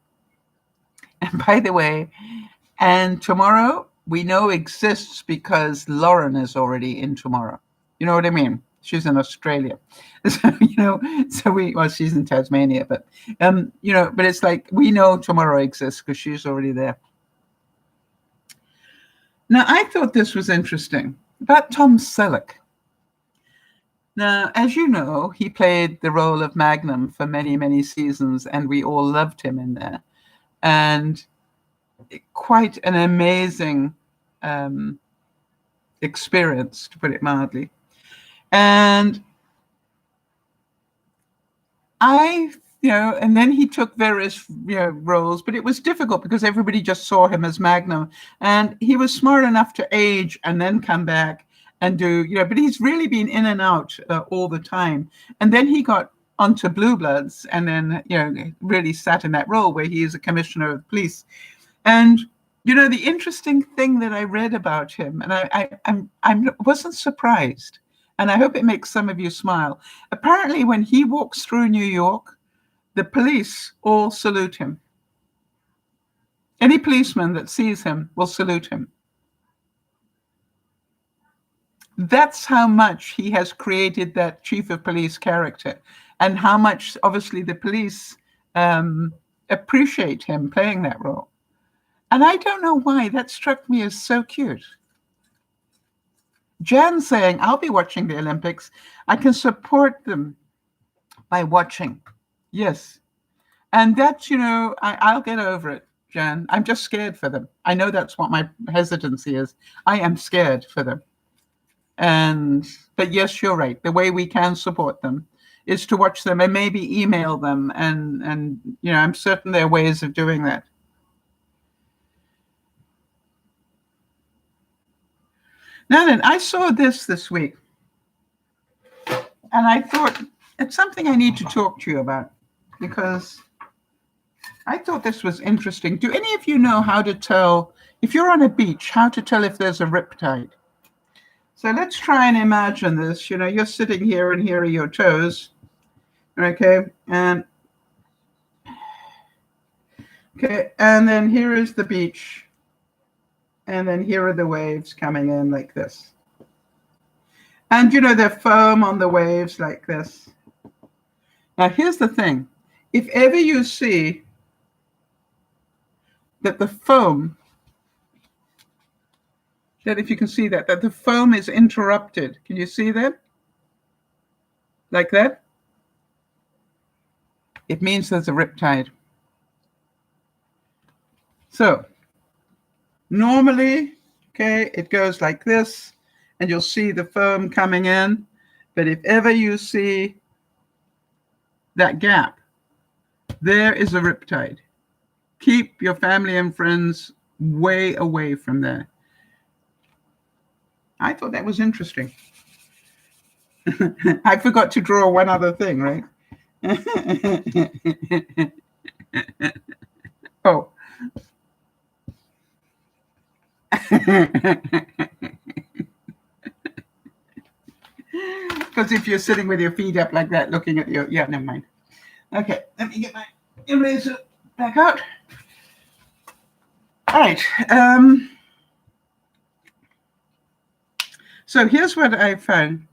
And by the way, and tomorrow we know exists because Lauren is already in tomorrow. You know what I mean? She's in Australia. So she's in Tasmania, but but it's like we know tomorrow exists because she's already there. Now, I thought this was interesting about Tom Selleck. Now, as you know, he played the role of Magnum for many, many seasons, and we all loved him in there. And quite an amazing experience, to put it mildly. And I and then he took various roles, but it was difficult because everybody just saw him as Magnum, and he was smart enough to age and then come back and do, but he's really been in and out all the time. And then he got onto Blue Bloods, and then really sat in that role where he is a commissioner of police. And the interesting thing that I read about him, and I wasn't surprised, and I hope it makes some of you smile. Apparently, when he walks through New York, the police all salute him. Any policeman that sees him will salute him. That's how much he has created that chief of police character, and how much, obviously, the police appreciate him playing that role. And I don't know why that struck me as so cute. Jan saying, I'll be watching the Olympics. I can support them by watching. Yes. And that's, I'll get over it, Jan. I'm just scared for them. I know that's what my hesitancy is. I am scared for them. But yes, you're right. The way we can support them is to watch them and maybe email them. And I'm certain there are ways of doing that. Now then, I saw this week, and I thought it's something I need to talk to you about, because I thought this was interesting. Do any of you know how to tell, if you're on a beach, how to tell if there's a riptide? So let's try and imagine this. You're sitting here, and here are your toes. Okay, and then here is the beach. And then here are the waves coming in like this. And the foam on the waves like this. Now here's the thing. If ever you see that the foam, if you can see that the foam is interrupted. Can you see that? Like that? It means there's a riptide. So normally, it goes like this, and you'll see the foam coming in. But if ever you see that gap, there is a riptide. Keep your family and friends way away from there. I thought that was interesting. I forgot to draw one other thing, right? Oh. Because if you're sitting with your feet up like that, looking at your, never mind. Okay, let me get my eraser back out. All right. So here's what I found.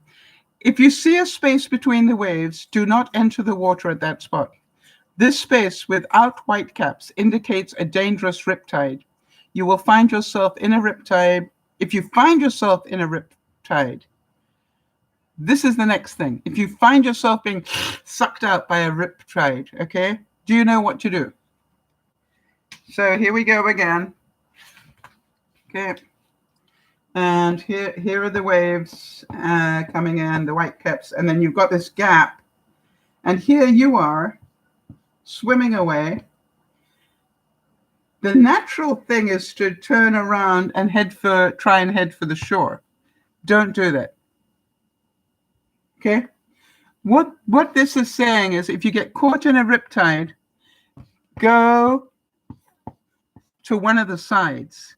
If you see a space between the waves, do not enter the water at that spot. This space without white caps indicates a dangerous riptide. You will find yourself in a riptide. If you find yourself in a riptide, this is the next thing. If you find yourself being sucked out by a riptide, okay, do you know what to do? So here we go again. Okay. And here are the waves coming in, the white caps, and then you've got this gap. And here you are swimming away. The natural thing is to turn around and try and head for the shore. Don't do that. Okay? What this is saying is, if you get caught in a riptide, go to one of the sides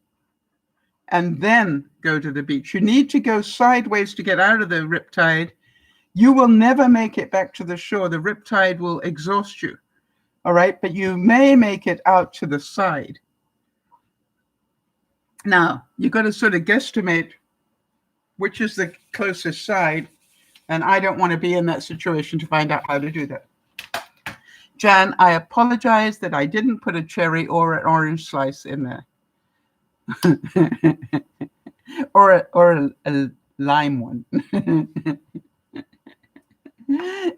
and then go to the beach. You need to go sideways to get out of the riptide. You will never make it back to the shore. The riptide will exhaust you. All right, but you may make it out to the side. Now, you've got to sort of guesstimate which is the closest side, and I don't want to be in that situation to find out how to do that. Jan, I apologize that I didn't put a cherry or an orange slice in there. or a lime one.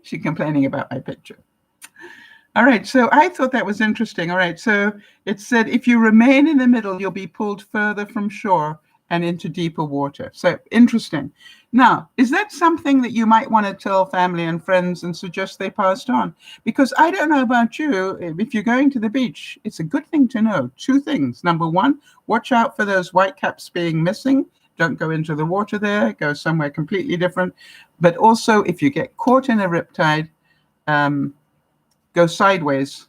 She's complaining about my picture. All right, so I thought that was interesting. All right, so it said, if you remain in the middle, you'll be pulled further from shore and into deeper water. So interesting. Now, is that something that you might want to tell family and friends and suggest they passed on? Because I don't know about you, if you're going to the beach, it's a good thing to know 2 things. Number 1, watch out for those whitecaps being missing. Don't go into the water there, go somewhere completely different. But also, if you get caught in a riptide, go sideways.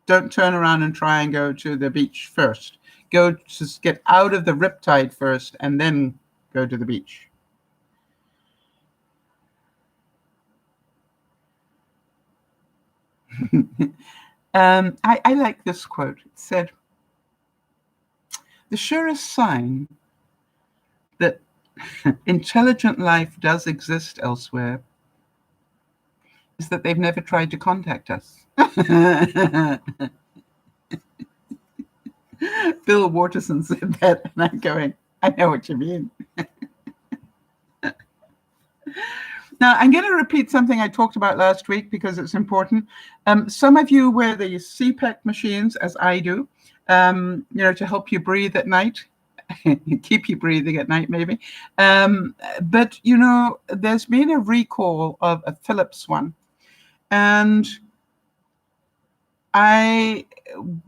Don't turn around and try and go to the beach first. Go just get out of the riptide first and then go to the beach. I like this quote. It said, "The surest sign that intelligent life does exist elsewhere is that they've never tried to contact us." Bill Waterson said that, and I'm going, I know what you mean. Now, I'm going to repeat something I talked about last week because it's important. Some of you wear the CPAP machines, as I do, to help you breathe at night, keep you breathing at night, maybe. But, there's been a recall of a Philips one. And I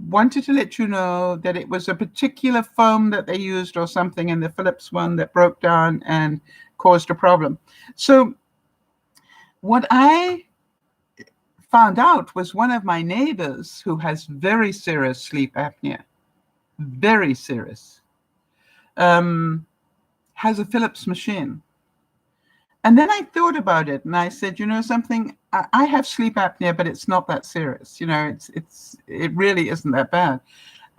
wanted to let you know that it was a particular foam that they used or something in the Philips one that broke down and caused a problem. So what I found out was one of my neighbors who has very serious sleep apnea, very serious, has a Philips machine. And then I thought about it and I said, something, I have sleep apnea, but it's not that serious. It really isn't that bad.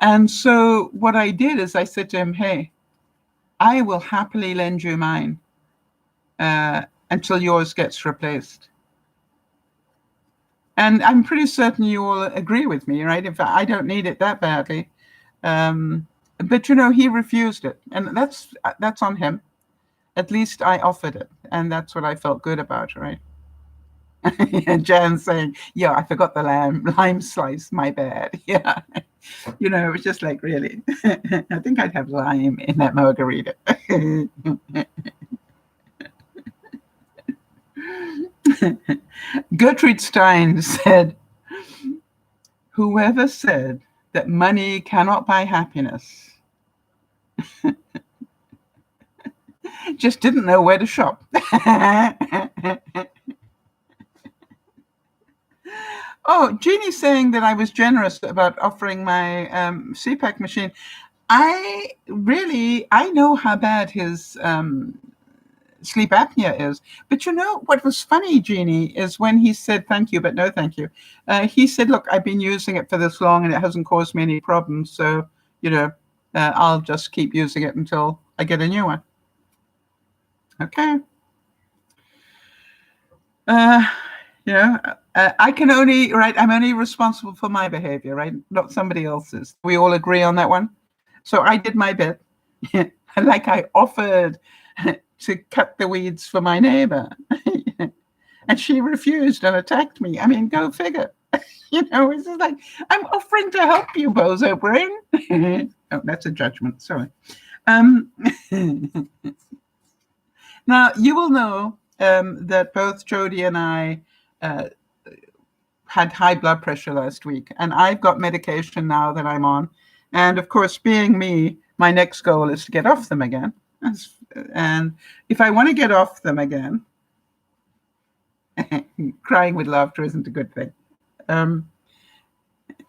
And so what I did is I said to him, hey, I will happily lend you mine until yours gets replaced. And I'm pretty certain you will agree with me, right? In fact, I don't need it that badly. But, he refused it. And that's on him. At least I offered it. And that's what I felt good about, right? And Jan's saying, yeah, I forgot the lime slice, my bad. Yeah. It was just like, really? I think I'd have lime in that margarita. Gertrude Stein said, whoever said that money cannot buy happiness just didn't know where to shop. Oh, Jeannie's saying that I was generous about offering my CPAC machine. I know how bad his sleep apnea is. But what was funny, Jeannie, is when he said thank you, but no thank you. He said, look, I've been using it for this long and it hasn't caused me any problems. So, I'll just keep using it until I get a new one. Okay. I can only, right, I'm only responsible for my behavior, right? Not somebody else's. We all agree on that one. So I did my bit. Like I offered to cut the weeds for my neighbor. And she refused and attacked me. I mean, go figure. It's just like, I'm offering to help you, bozo brain. Oh, that's a judgment. Sorry. Now, you will know that both Jody and I had high blood pressure last week, and I've got medication now that I'm on. And of course, being me, my next goal is to get off them again. And if I want to get off them again, crying with laughter isn't a good thing.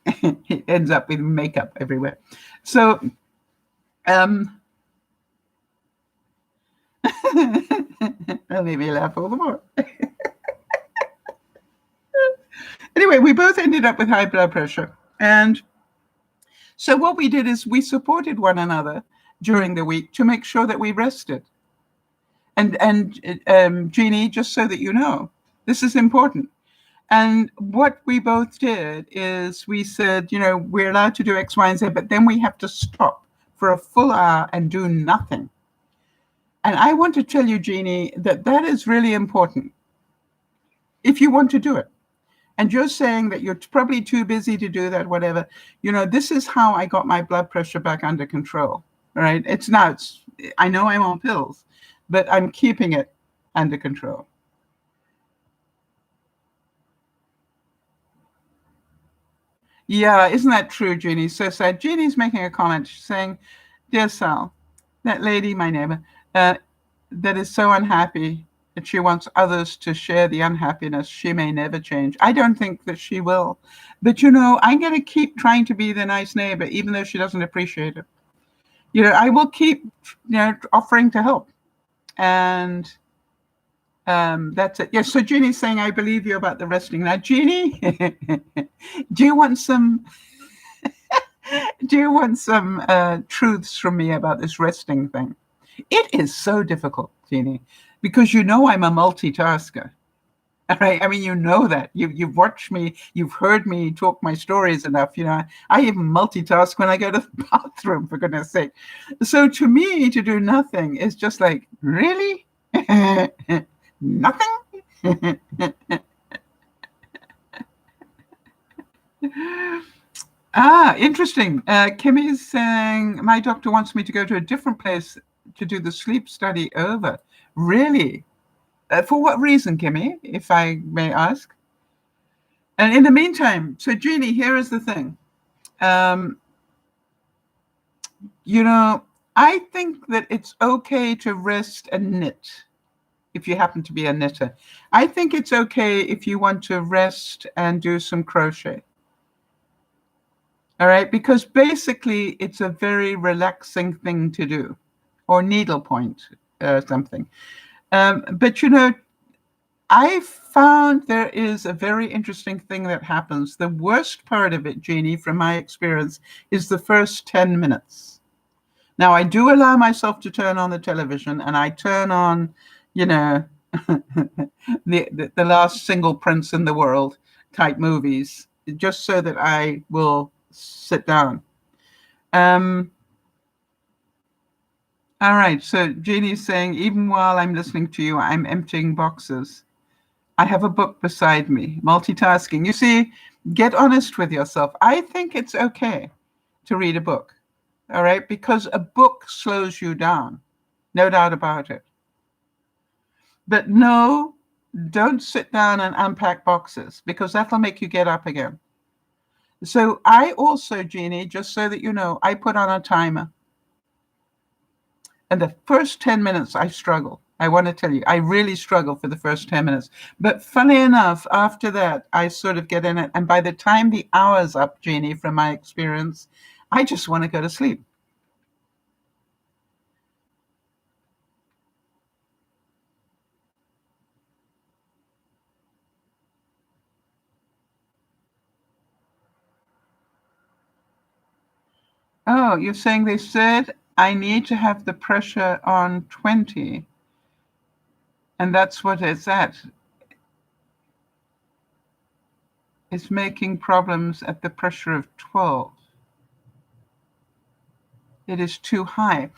It ends up with makeup everywhere. So, that'll make me laugh all the more. Anyway, we both ended up with high blood pressure. And so what we did is we supported one another during the week to make sure that we rested. And Jeannie, just so that you know, this is important. And what we both did is we said, we're allowed to do X, Y, and Z, but then we have to stop for a full hour and do nothing. And I want to tell you, Jeannie, that is really important if you want to do it. And you're saying that you're probably too busy to do that, whatever. This is how I got my blood pressure back under control, right? It's I know I'm on pills, but I'm keeping it under control. Yeah, isn't that true, Jeannie? So sad. Jeannie's making a comment. She's saying, "Dear Sal, that lady, my neighbor, uh, that is so unhappy that she wants others to share the unhappiness. She may never change. I don't think that she will. But, I'm going to keep trying to be the nice neighbor, even though she doesn't appreciate it. I will keep, offering to help. And that's it. Yes, so Jeannie's saying, I believe you about the resting. Now, Jeannie, do you want some... Do you want some truths from me about this resting thing? It is so difficult, Jeannie, because I'm a multitasker. All right. I mean, that. You've watched me, you've heard me talk my stories enough. I even multitask when I go to the bathroom, for goodness sake. So to me, to do nothing is just like, really? Nothing? Interesting. Kimmy's saying, my doctor wants me to go to a different place to do the sleep study over. Really? For what reason, Kimmy, if I may ask? And in the meantime, so Jeannie, here is the thing. I think that it's okay to rest and knit if you happen to be a knitter. I think it's okay if you want to rest and do some crochet. All right, because basically it's a very relaxing thing to do, or needlepoint something. But I found there is a very interesting thing that happens. The worst part of it, Jeannie, from my experience, is the first 10 minutes. Now, I do allow myself to turn on the television, and I turn on, the last single prince in the world type movies, just so that I will sit down. All right, so Jeannie's saying, even while I'm listening to you, I'm emptying boxes. I have a book beside me, multitasking. You see, get honest with yourself. I think it's okay to read a book, all right? Because a book slows you down, no doubt about it. But no, don't sit down and unpack boxes, because that'll make you get up again. So I also, Jeannie, just so that you know, I put on a timer. And the first 10 minutes, I struggle. I want to tell you, I really struggle for the first 10 minutes. But funny enough, after that, I sort of get in it. And by the time the hour's up, Jeannie, from my experience, I just want to go to sleep. Oh, you're saying they said I need to have the pressure on 20. And that's what it's at. It's making problems at the pressure of 12. It is too high.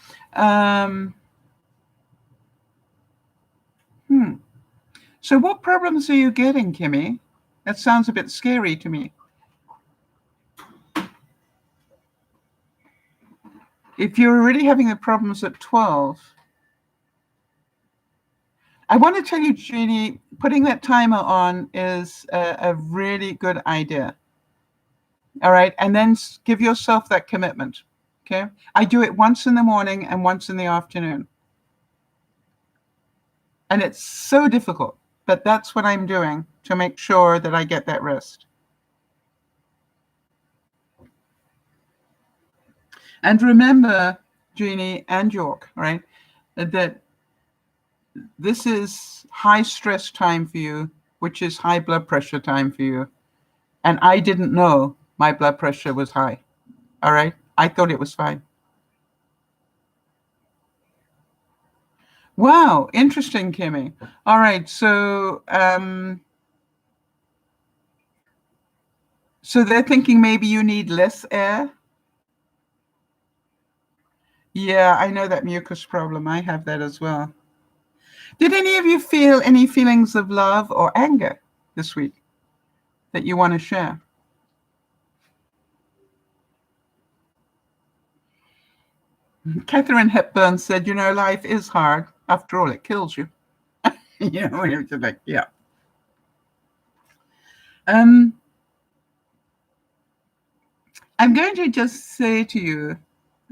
So what problems are you getting, Kimmy? That sounds a bit scary to me. If you're already having the problems at 12, I want to tell you, Jeannie, putting that timer on is a really good idea. All right. And then give yourself that commitment. Okay. I do it once in the morning and once in the afternoon. And it's so difficult, but that's what I'm doing to make sure that I get that rest. And remember, Jeannie and York, right, that this is high stress time for you, which is high blood pressure time for you. And I didn't know my blood pressure was high. All right. I thought it was fine. Wow. Interesting, Kimmy. All right. So, so they're thinking maybe you need less air. Yeah, I know that mucus problem. I have that as well. Did any of you feel any feelings of love or anger this week that you want to share? Catherine Hepburn said, life is hard. After all, it kills you. When it was like, yeah. I'm going to just say to you,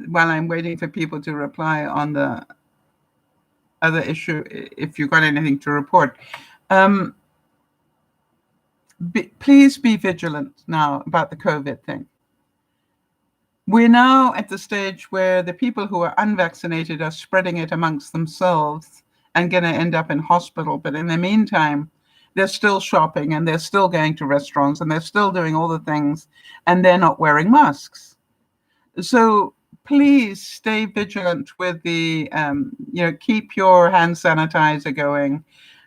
while I'm waiting for people to reply on the other issue, if you've got anything to report, please be vigilant now about the COVID thing. We're now at the stage where the people who are unvaccinated are spreading it amongst themselves and going to end up in hospital. But in the meantime, they're still shopping and they're still going to restaurants and they're still doing all the things and they're not wearing masks. So please stay vigilant with the, keep your hand sanitizer going.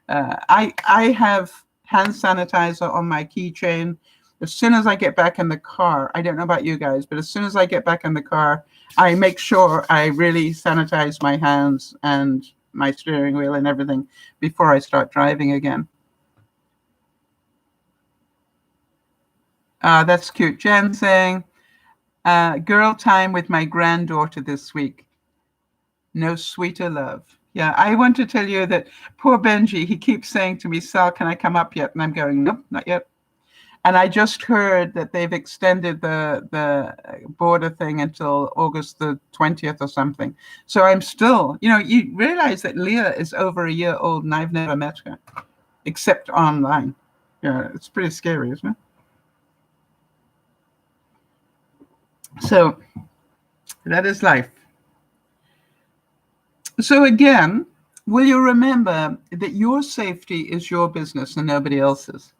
I have hand sanitizer on my keychain. As soon as I get back in the car, I don't know about you guys, but as soon as I get back in the car, I make sure I really sanitize my hands and my steering wheel and everything before I start driving again. That's cute. Jen saying, girl time with my granddaughter this week. No sweeter love. Yeah, I want to tell you that poor Benji, he keeps saying to me, Sal, can I come up yet? And I'm going, nope, not yet. And I just heard that they've extended the border thing until August the 20th or something. So I'm still, you realize that Leah is over a year old and I've never met her, except online. Yeah, it's pretty scary, isn't it? So that is life. So again, will you remember that your safety is your business and nobody else's?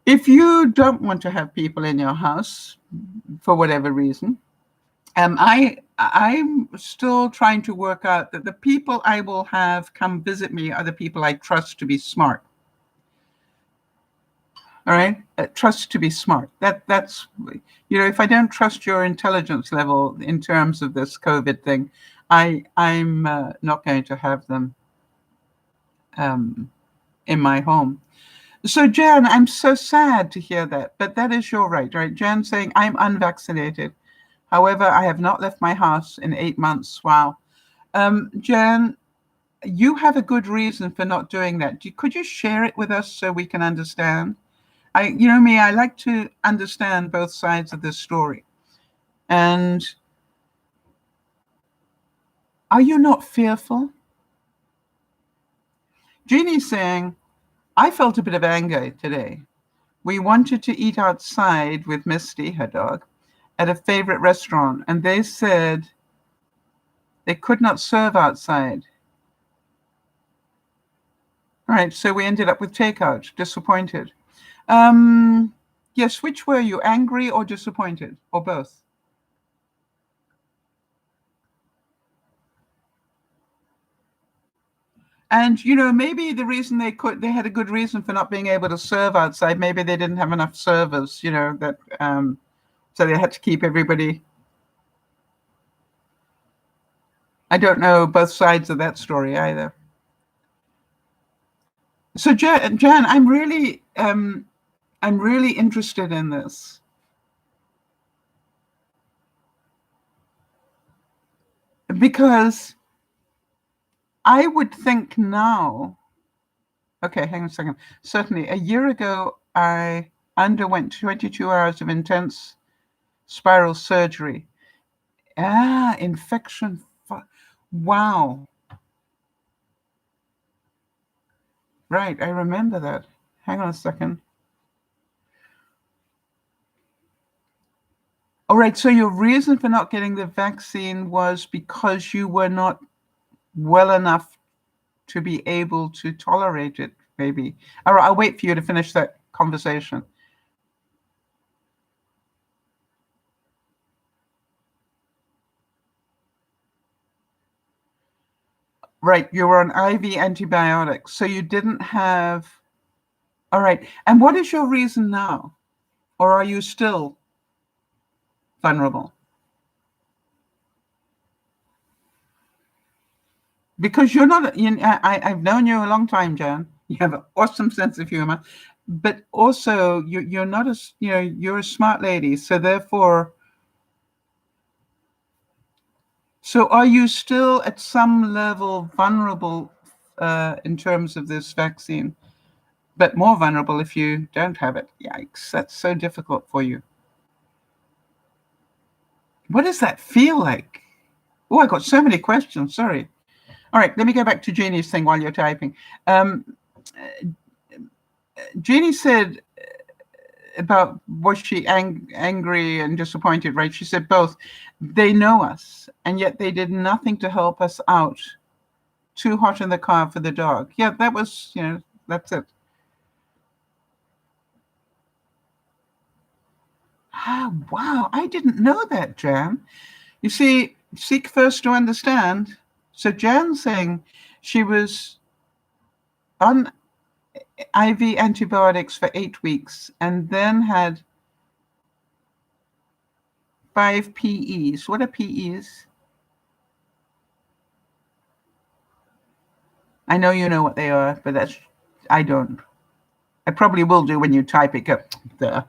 If you don't want to have people in your house for whatever reason, I'm still trying to work out that the people I will have come visit me are the people I trust to be smart. All right, trust to be smart. That's if I don't trust your intelligence level in terms of this COVID thing, I'm not going to have them in my home. So Jan, I'm so sad to hear that, but that is your right? Jan saying I'm unvaccinated. However, I have not left my house in 8 months. Wow. Jan, you have a good reason for not doing that. Could you share it with us so we can understand? I like to understand both sides of this story. And are you not fearful? Jeannie's saying, I felt a bit of anger today. We wanted to eat outside with Misty, her dog, at a favorite restaurant, and they said they could not serve outside. All right, so we ended up with takeout, disappointed. Yes, which were you, angry or disappointed, or both? And maybe the reason they had a good reason for not being able to serve outside. Maybe they didn't have enough servers, so they had to keep everybody. I don't know both sides of that story either. So Jan, I'm really interested in this. Because I would think now, okay, hang on a second. Certainly, a year ago, I underwent 22 hours of intense spiral surgery. Infection. Wow. Right, I remember that. Hang on a second. All right, so your reason for not getting the vaccine was because you were not well enough to be able to tolerate it, maybe. All right, I'll wait for you to finish that conversation. Right, you were on IV antibiotics, so you didn't have... All right, and what is your reason now? Or are you still vulnerable? Because you're not... I've known you a long time, Jan. You have an awesome sense of humor, but also you're not you're a smart lady, so therefore So are you still at some level vulnerable in terms of this vaccine, but more vulnerable if you don't have it? Yikes, that's so difficult for you. What does that feel like? Oh, I got so many questions. Sorry. All right, let me go back to Jeannie's thing while you're typing. Jeannie said about was she angry and disappointed, right? She said both. They know us, and yet they did nothing to help us out. Too hot in the car for the dog. Yeah, that was, that's it. Ah, wow, I didn't know that, Jan. You see, seek first to understand. So Jan's saying she was on IV antibiotics for 8 weeks and then had 5 PEs. What are PEs? I know you know what they are, but I don't. I probably will do when you type it up there.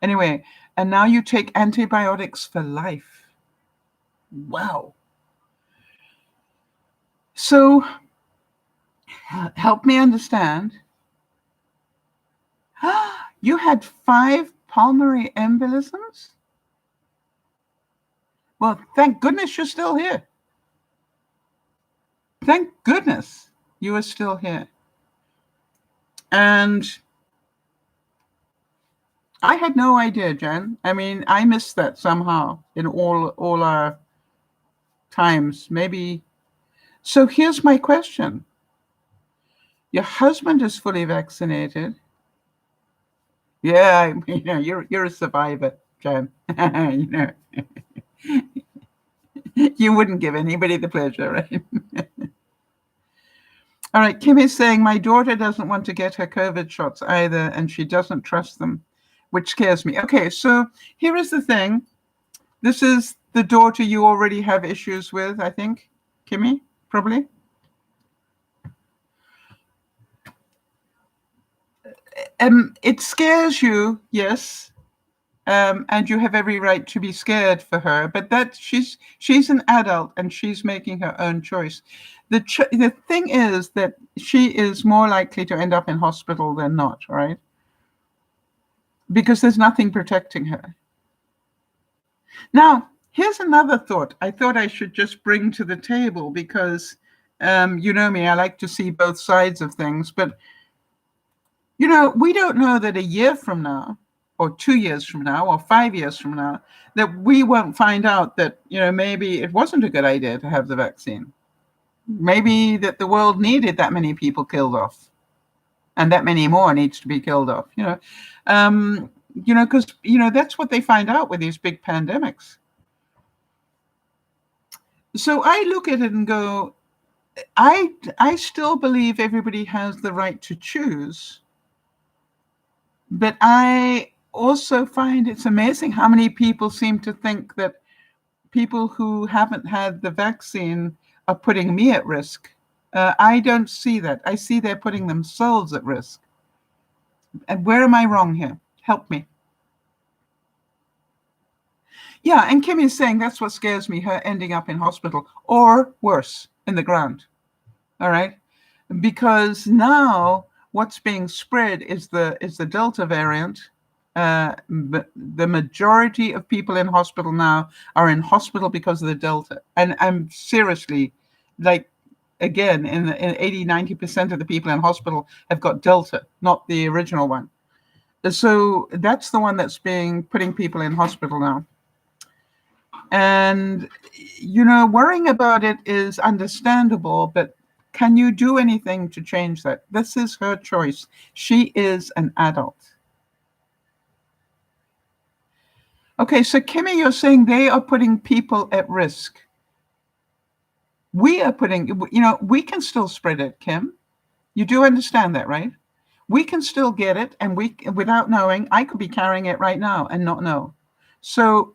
Anyway, and now you take antibiotics for life. Wow. So help me understand. You had 5 pulmonary embolisms? Well, thank goodness you're still here. Thank goodness you are still here. And I had no idea, Jen. I mean, I missed that somehow in all our times. Maybe. So here's my question. Your husband is fully vaccinated. Yeah, you're a survivor, Jen. You wouldn't give anybody the pleasure, right? All right, Kim is saying, my daughter doesn't want to get her COVID shots either, and she doesn't trust them, which scares me. Okay, so here is the thing. This is the daughter you already have issues with, I think, Kimmy, probably. It scares you, yes, and you have every right to be scared for her. But she's an adult and she's making her own choice. The thing is that she is more likely to end up in hospital than not, right? Because there's nothing protecting her. Now, here's another thought I thought I should just bring to the table because, you know me, I like to see both sides of things. But, we don't know that a year from now, or 2 years from now, or 5 years from now, that we won't find out that, maybe it wasn't a good idea to have the vaccine. Maybe that the world needed that many people killed off, and that many more needs to be killed off. Because that's what they find out with these big pandemics. So I look at it and go, I still believe everybody has the right to choose, but I also find it's amazing how many people seem to think that people who haven't had the vaccine are putting me at risk. I don't see that. I see they're putting themselves at risk. And where am I wrong here? Help me. Yeah, and Kim is saying that's what scares me, her ending up in hospital, or worse, in the ground. All right? Because now what's being spread is the Delta variant. But the majority of people in hospital now are in hospital because of the Delta. And I'm seriously, like, again, in 80, 90% of the people in hospital have got Delta, not the original one. So that's the one that's putting people in hospital now. And, worrying about it is understandable, but can you do anything to change that? This is her choice. She is an adult. Okay, so Kimmy, you're saying they are putting people at risk. We are putting, we can still spread it, Kim. You do understand that, right? We can still get it, and without knowing, I could be carrying it right now and not know. So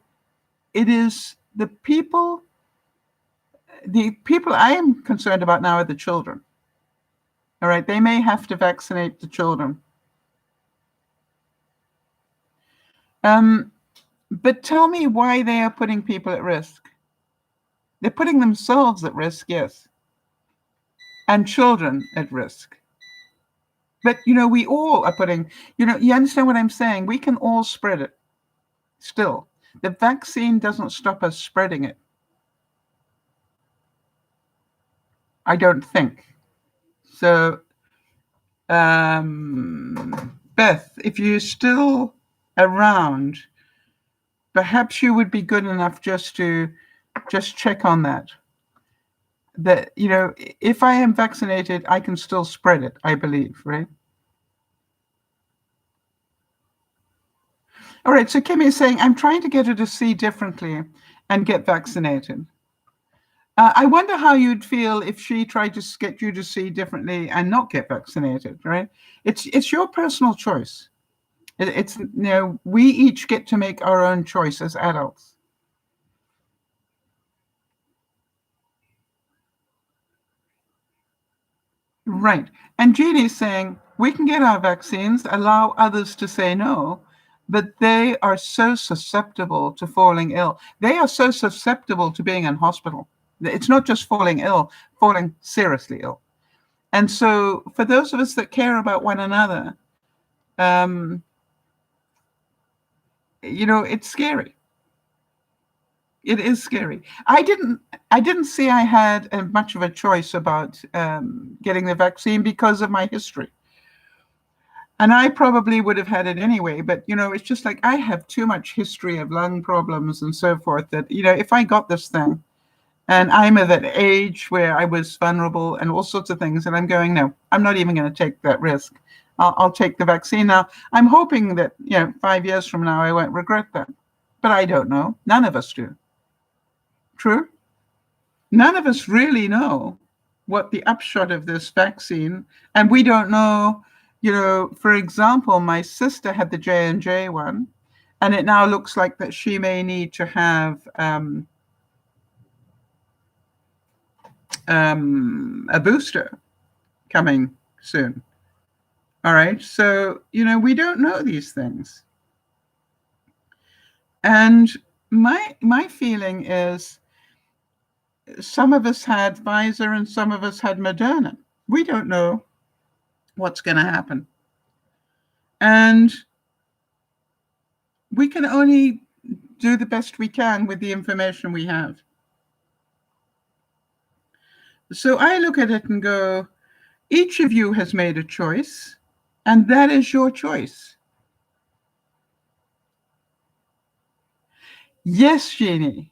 it is the people I am concerned about now are the children. All right, they may have to vaccinate the children. But tell me why they are putting people at risk. They're putting themselves at risk, yes, and children at risk. But, we all are putting, you understand what I'm saying? We can all spread it still. The vaccine doesn't stop us spreading it. I don't think. So, Beth, if you're still around, perhaps you would be good enough just to check on that. That, if I am vaccinated, I can still spread it, I believe, right? All right, so Kimmy is saying, I'm trying to get her to see differently and get vaccinated. I wonder how you'd feel if she tried to get you to see differently and not get vaccinated, right? It's your personal choice. It's we each get to make our own choice as adults. Right. And Jeannie's saying, we can get our vaccines, allow others to say no, but they are so susceptible to falling ill. They are so susceptible to being in hospital. It's not just falling ill, falling seriously ill. And so for those of us that care about one another, it's scary. It is scary. I didn't see I had much of a choice about getting the vaccine because of my history. And I probably would have had it anyway, but it's just like I have too much history of lung problems and so forth that, if I got this thing and I'm at that age where I was vulnerable and all sorts of things, and I'm going, no, I'm not even going to take that risk. I'll take the vaccine now. I'm hoping that, 5 years from now, I won't regret that. But I don't know. None of us do. True? None of us really know what the upshot of this vaccine, and we don't know, for example, my sister had the J&J one, and it now looks like that she may need to have a booster coming soon. All right, so, we don't know these things. And my feeling is some of us had Pfizer and some of us had Moderna. We don't know what's going to happen. And we can only do the best we can with the information we have. So I look at it and go, each of you has made a choice, and that is your choice. Yes, Jeannie,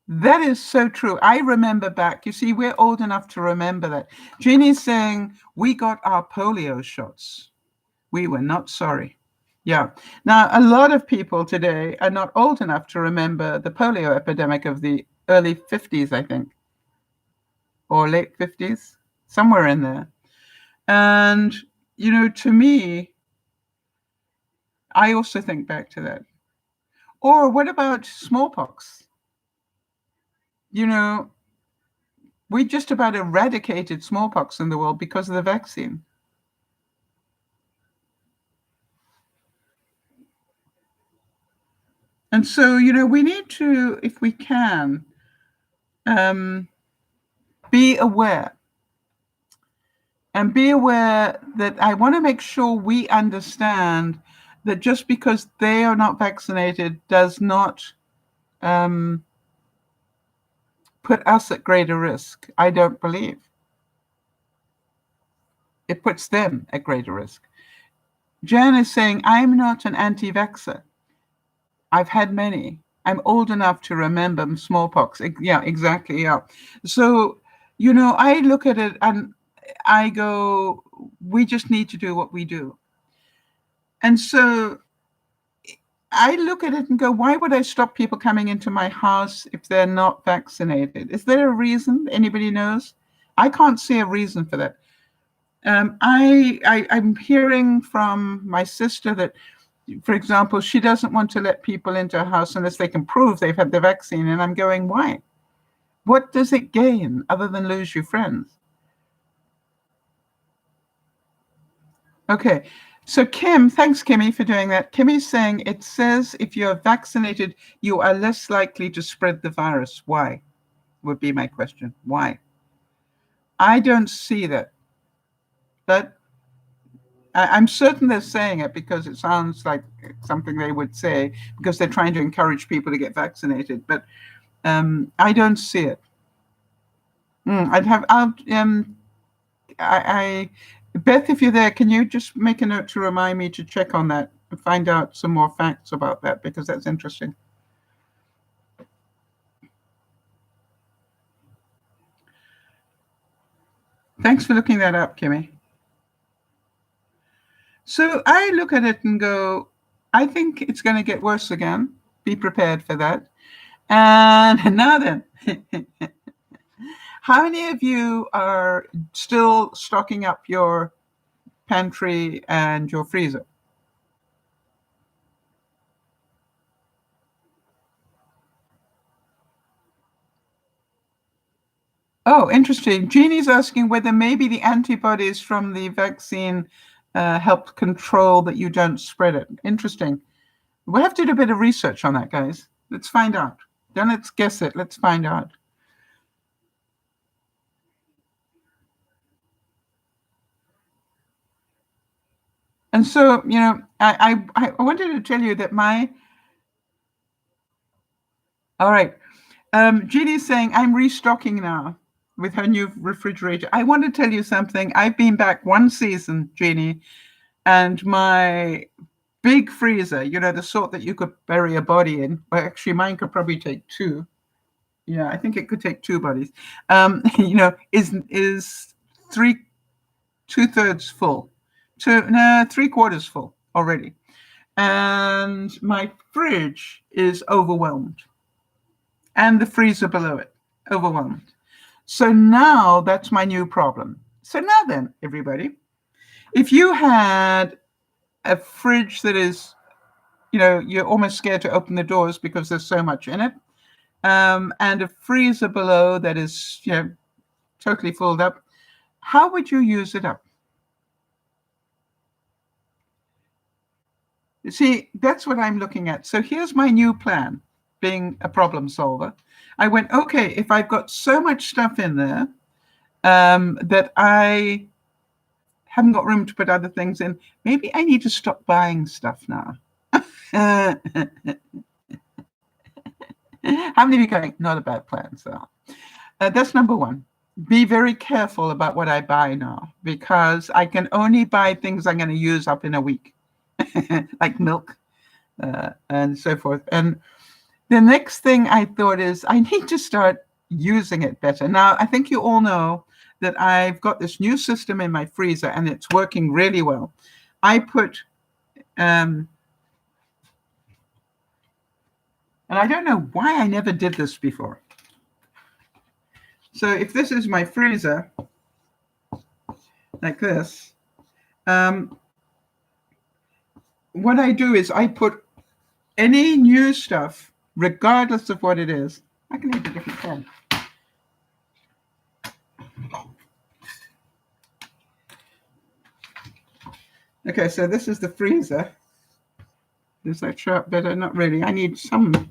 that is so true. I remember back, you see, we're old enough to remember that. Jeannie's saying, we got our polio shots. We were not sorry. Yeah. Now, a lot of people today are not old enough to remember the polio epidemic of the early 50s, I think, or late 50s, somewhere in there. And, to me, I also think back to that. Or what about smallpox? We just about eradicated smallpox in the world because of the vaccine. And so, we need to, if we can, be aware. And be aware that I want to make sure we understand that just because they are not vaccinated does not put us at greater risk. I don't believe. It puts them at greater risk. Jan is saying, I'm not an anti-vaxxer. I've had many. I'm old enough to remember smallpox. Yeah, exactly. Yeah. So, I look at it and I go, we just need to do what we do. And so I look at it and go, why would I stop people coming into my house if they're not vaccinated? Is there a reason? Anybody knows? I can't see a reason for that. I'm hearing from my sister that, for example, she doesn't want to let people into her house unless they can prove they've had the vaccine. And I'm going, why? What does it gain other than lose your friends? Okay. So Kim, thanks, Kimmy, for doing that. Kimmy's saying it says if you're vaccinated, you are less likely to spread the virus. Why? would be my question. Why? I don't see that. But I'm certain they're saying it because it sounds like something they would say because they're trying to encourage people to get vaccinated. But I don't see it. Beth, if you're there, can you just make a note to remind me to check on that and find out some more facts about that, because that's interesting. Thanks for looking that up, Kimmy. So I look at it and go, I think it's going to get worse again. Be prepared for that. And now then, how many of you are still stocking up your pantry and your freezer? Oh, interesting. Jeannie's asking whether maybe the antibodies from the vaccine help control that you don't spread it. Interesting. We'll have to do a bit of research on that, guys. Let's find out. Then let's guess it. Let's find out. And so, I wanted to tell you that all right. Jeannie's saying, I'm restocking now with her new refrigerator. I want to tell you something. I've been back one season, Jeannie, and my big freezer, the sort that you could bury a body in. Well, actually, mine could probably take two. Yeah, I think it could take two bodies. Is 2/3 full, 3/4 full already, and my fridge is overwhelmed, and the freezer below it overwhelmed. So now that's my new problem. So now then, everybody, if you had a fridge that is, you're almost scared to open the doors because there's so much in it, and a freezer below that is, totally filled up, how would you use it up? See, that's what I'm looking at. So here's my new plan, being a problem solver. I went, okay, if I've got so much stuff in there that I haven't got room to put other things in, maybe I need to stop buying stuff now. How many of you going, not a bad plan? So that's number one. Be very careful about what I buy now, because I can only buy things I'm going to use up in a week, like milk and so forth. And the next thing I thought is I need to start using it better. Now, I think you all know that I've got this new system in my freezer and it's working really well. I put, and I don't know why I never did this before. So if this is my freezer, like this, what I do is I put any new stuff, regardless of what it is. I can use a different pen. Okay, so this is the freezer. Does that show up better? Not really. I need some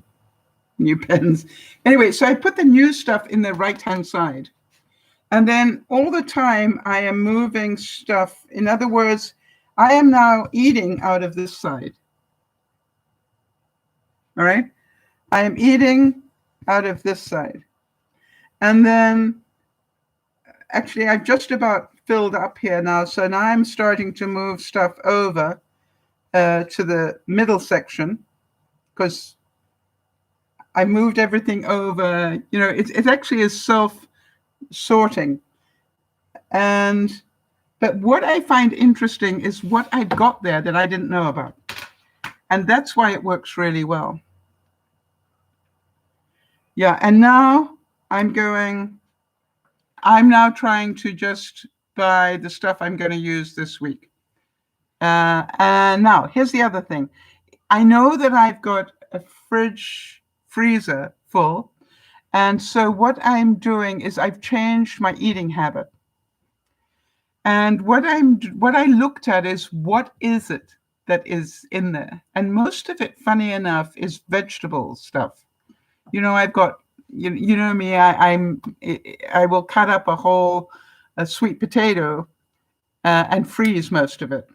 new pens. Anyway, so I put the new stuff in the right-hand side. And then all the time I am moving stuff. In other words, I am now eating out of this side. All right? I am eating out of this side. And then, actually, I've just about filled up here now. So now I'm starting to move stuff over to the middle section, because I moved everything over. It actually is self-sorting. But what I find interesting is what I've got there that I didn't know about. And that's why it works really well. Yeah, and now I'm now trying to just buy the stuff I'm going to use this week. And now, here's the other thing. I know that I've got a freezer full. And so what I'm doing is I've changed my eating habit. And what I looked at is, what is it that is in there? And most of it, funny enough, is vegetable stuff. I've got you know me, I will cut up a sweet potato and freeze most of it.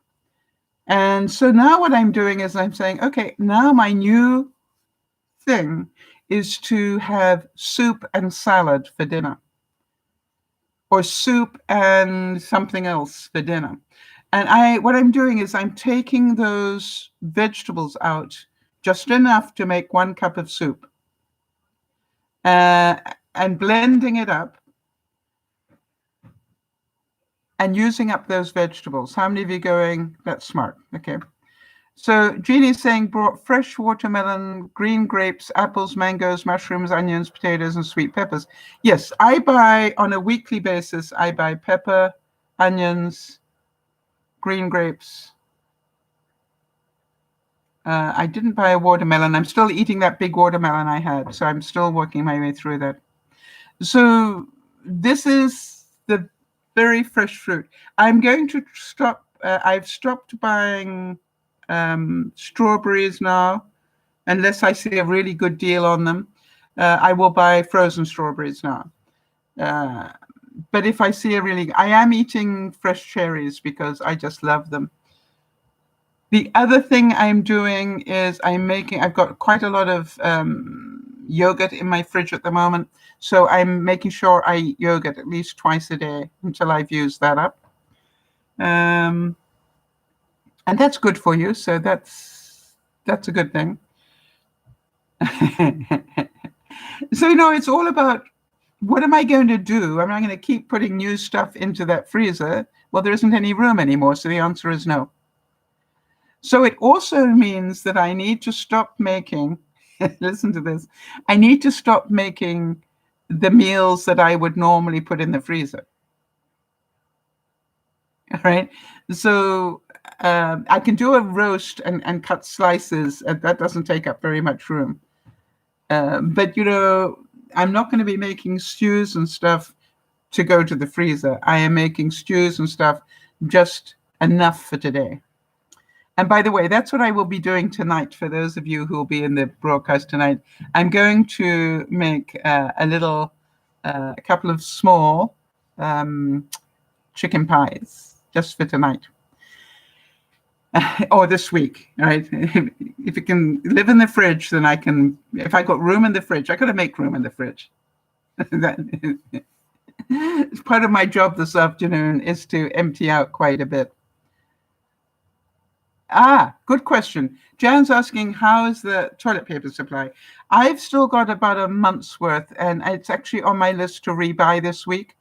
And so now what I'm doing is I'm saying, okay, now my new thing is to have soup and salad for dinner, or soup and something else for dinner. And what I'm doing is I'm taking those vegetables out just enough to make 1 cup of soup, uh, and blending it up and using up those vegetables. How many of you going, that's smart? Okay. So Jeannie's saying brought fresh watermelon, green grapes, apples, mangoes, mushrooms, onions, potatoes, and sweet peppers. Yes, I buy on a weekly basis. I buy pepper, onions, green grapes. I didn't buy a watermelon. I'm still eating that big watermelon I had, so I'm still working my way through that. So this is the very fresh fruit. I'm going to stop. I've stopped buying strawberries now, unless I see a really good deal on them. I will buy frozen strawberries now. But if I see I am eating fresh cherries because I just love them. The other thing I'm doing is I've got quite a lot of yogurt in my fridge at the moment. So I'm making sure I eat yogurt at least twice a day until I've used that up. And that's good for you. So that's a good thing. So, it's all about, what am I going to do? Am I going to keep putting new stuff into that freezer? Well, there isn't any room anymore. So the answer is no. So it also means that I need to stop making, listen to this, I need to stop making the meals that I would normally put in the freezer. All right. So I can do a roast and cut slices, and that doesn't take up very much room. But, I'm not going to be making stews and stuff to go to the freezer. I am making stews and stuff just enough for today. And by the way, that's what I will be doing tonight. For those of you who will be in the broadcast tonight, I'm going to make a couple of small chicken pies just for tonight. Or this week, right? If it can live in the fridge, then I can. If I got room in the fridge, I got to make room in the fridge. Part of my job this afternoon is to empty out quite a bit. Good question. Jan's asking, how is the toilet paper supply? I've still got about a month's worth, and it's actually on my list to rebuy this week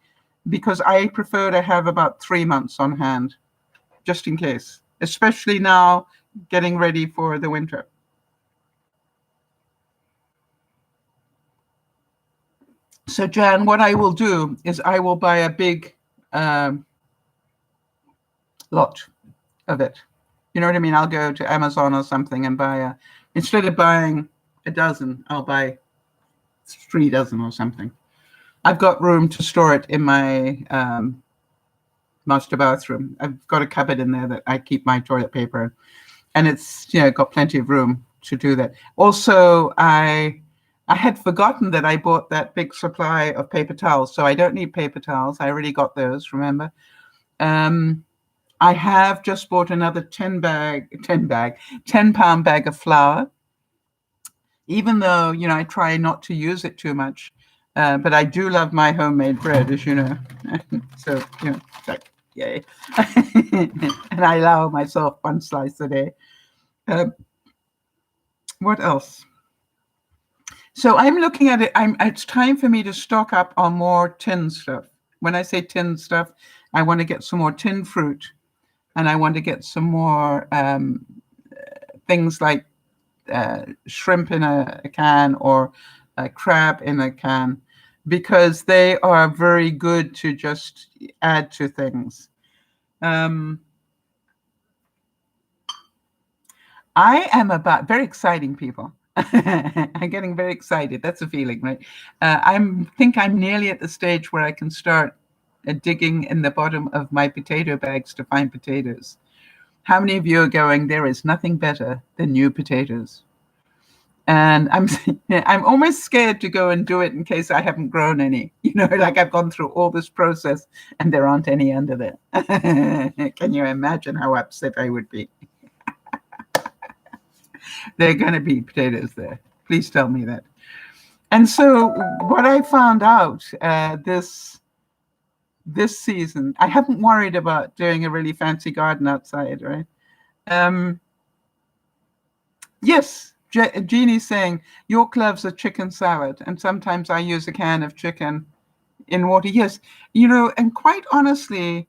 because I prefer to have about 3 months on hand, just in case, especially now getting ready for the winter. So, Jan, what I will do is I will buy a big lot of it. You know what I mean? I'll go to Amazon or something and buy instead of buying a dozen, I'll buy 3 dozen or something. I've got room to store it in my master bathroom. I've got a cupboard in there that I keep my toilet paper, and it's got plenty of room to do that. Also, I had forgotten that I bought that big supply of paper towels, so I don't need paper towels. I already got those, remember? I have just bought another 10-pound bag of flour, even though, I try not to use it too much. But I do love my homemade bread, as you know. So, like, yay. And I allow myself 1 slice a day. What else? So I'm looking at it. It's time for me to stock up on more tin stuff. When I say tin stuff, I want to get some more tin fruit. And I want to get some more things like shrimp in a can or a crab in a can, because they are very good to just add to things. I am very exciting, people. I'm getting very excited. That's a feeling, right? I think I'm nearly at the stage where I can start digging in the bottom of my potato bags to find potatoes. How many of you are going, there is nothing better than new potatoes? And I'm almost scared to go and do it in case I haven't grown any. Like I've gone through all this process and there aren't any under there. Can you imagine how upset I would be? There are going to be potatoes there. Please tell me that. And so what I found out this season, I haven't worried about doing a really fancy garden outside, right? Yes, Jeannie's saying York loves a chicken salad, and sometimes I use a can of chicken in water. Yes, and quite honestly,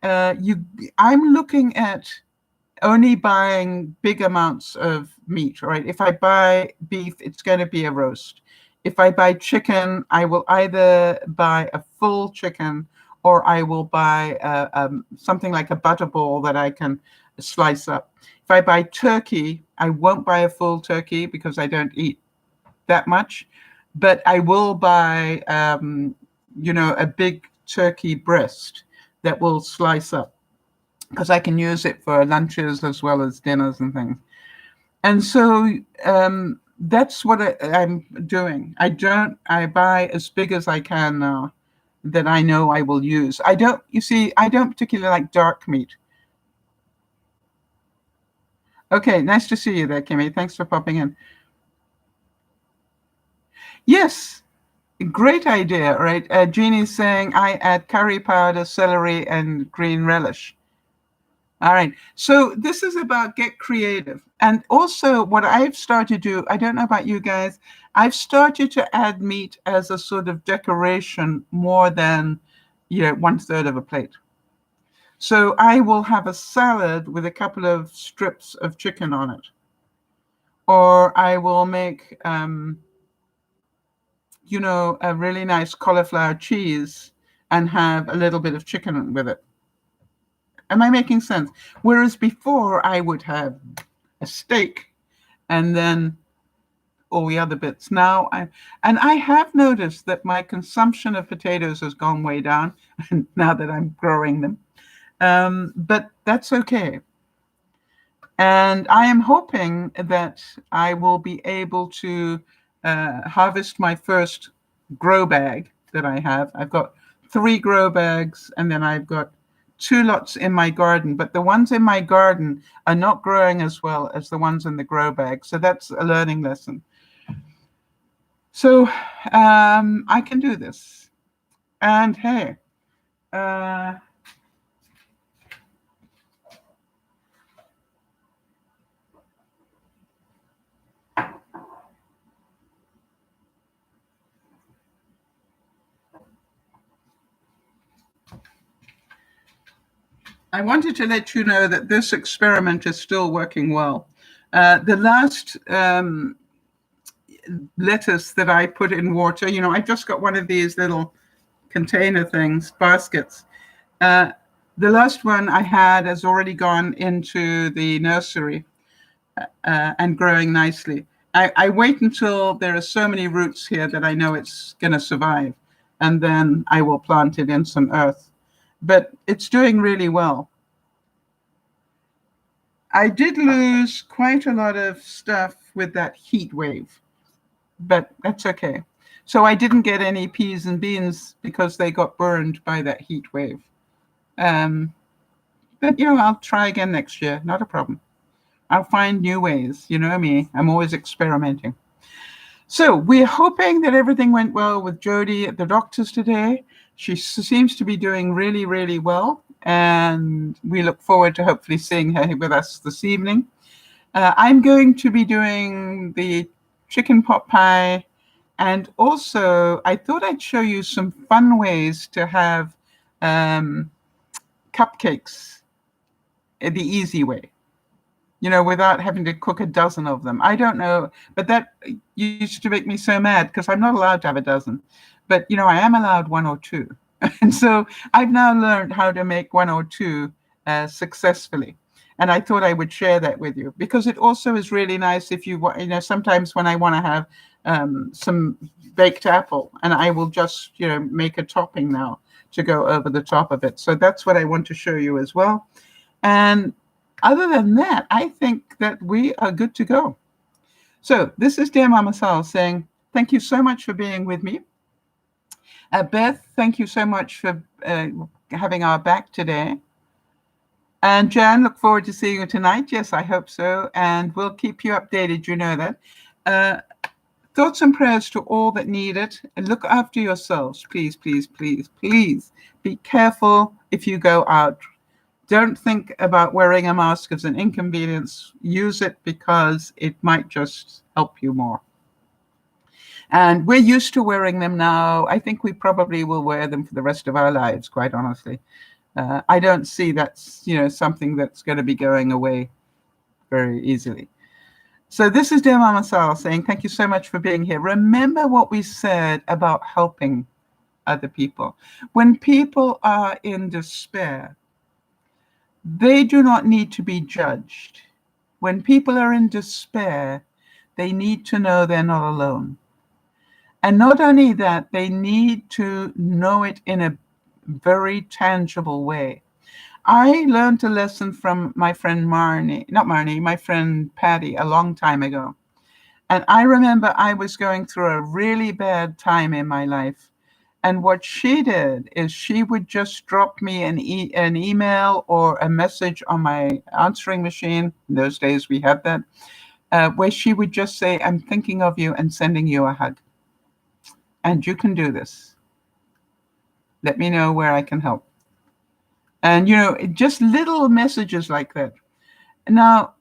I'm looking at only buying big amounts of meat, right? If I buy beef, it's going to be a roast. If I buy chicken, I will either buy a full chicken or I will buy something like a butterball that I can slice up. If I buy turkey, I won't buy a full turkey because I don't eat that much, but I will buy, a big turkey breast that will slice up because I can use it for lunches as well as dinners and things. And so that's what I'm doing. I buy as big as I can now that I know I will use. I don't particularly like dark meat. Okay, nice to see you there, Kimmy. Thanks for popping in. Yes, great idea, right? Jeannie's saying I add curry powder, celery, and green relish. All right. So this is about get creative. And also what I've started to do, I don't know about you guys, I've started to add meat as a sort of decoration more than, 1/3 of a plate. So I will have a salad with a couple of strips of chicken on it. Or I will make, a really nice cauliflower cheese and have a little bit of chicken with it. Am I making sense? Whereas before I would have a steak and then all the other bits. Now I have noticed that my consumption of potatoes has gone way down now that I'm growing them. But that's okay. And I am hoping that I will be able to harvest my first grow bag that I have. I've got 3 grow bags and then I've got 2 lots in my garden, but the ones in my garden are not growing as well as the ones in the grow bag. So that's a learning lesson. So I can do this. And hey, I wanted to let you know that this experiment is still working well. The last lettuce that I put in water, I just got one of these little container things, baskets. The last one I had has already gone into the nursery and growing nicely. I wait until there are so many roots here that I know it's going to survive, and then I will plant it in some earth. But it's doing really well. I did lose quite a lot of stuff with that heat wave, but that's okay. So I didn't get any peas and beans because they got burned by that heat wave. But, I'll try again next year. Not a problem. I'll find new ways. You know me. I'm always experimenting. So we're hoping that everything went well with Jody at the doctor's today. She seems to be doing really, really well. And we look forward to hopefully seeing her with us this evening. I'm going to be doing the chicken pot pie. And also, I thought I'd show you some fun ways to have cupcakes the easy way, without having to cook a dozen of them. I don't know, but that used to make me so mad because I'm not allowed to have a dozen. But, I am allowed 1 or 2. And so I've now learned how to make 1 or 2 successfully. And I thought I would share that with you because it also is really nice if you sometimes when I want to have some baked apple and I will just, make a topping now to go over the top of it. So that's what I want to show you as well. And other than that, I think that we are good to go. So this is Dear Mama Sal saying, thank you so much for being with me. Beth, thank you so much for having our back today. And Jan, look forward to seeing you tonight. Yes, I hope so. And we'll keep you updated. You know that. Thoughts and prayers to all that need it. And look after yourselves. Please, please, please, please be careful if you go out. Don't think about wearing a mask as an inconvenience. Use it because it might just help you more. And we're used to wearing them now. I think we probably will wear them for the rest of our lives, quite honestly. I don't see that's, something that's going to be going away very easily. So this is Dear Mama Sal saying, thank you so much for being here. Remember what we said about helping other people. When people are in despair, they do not need to be judged. When people are in despair, they need to know they're not alone. And not only that, they need to know it in a very tangible way. I learned a lesson from my friend my friend Patty a long time ago. And I remember I was going through a really bad time in my life. And what she did is she would just drop me an email or a message on my answering machine. In those days we had that, where she would just say, I'm thinking of you and sending you a hug. And you can do this. Let me know where I can help. And, just little messages like that. Now,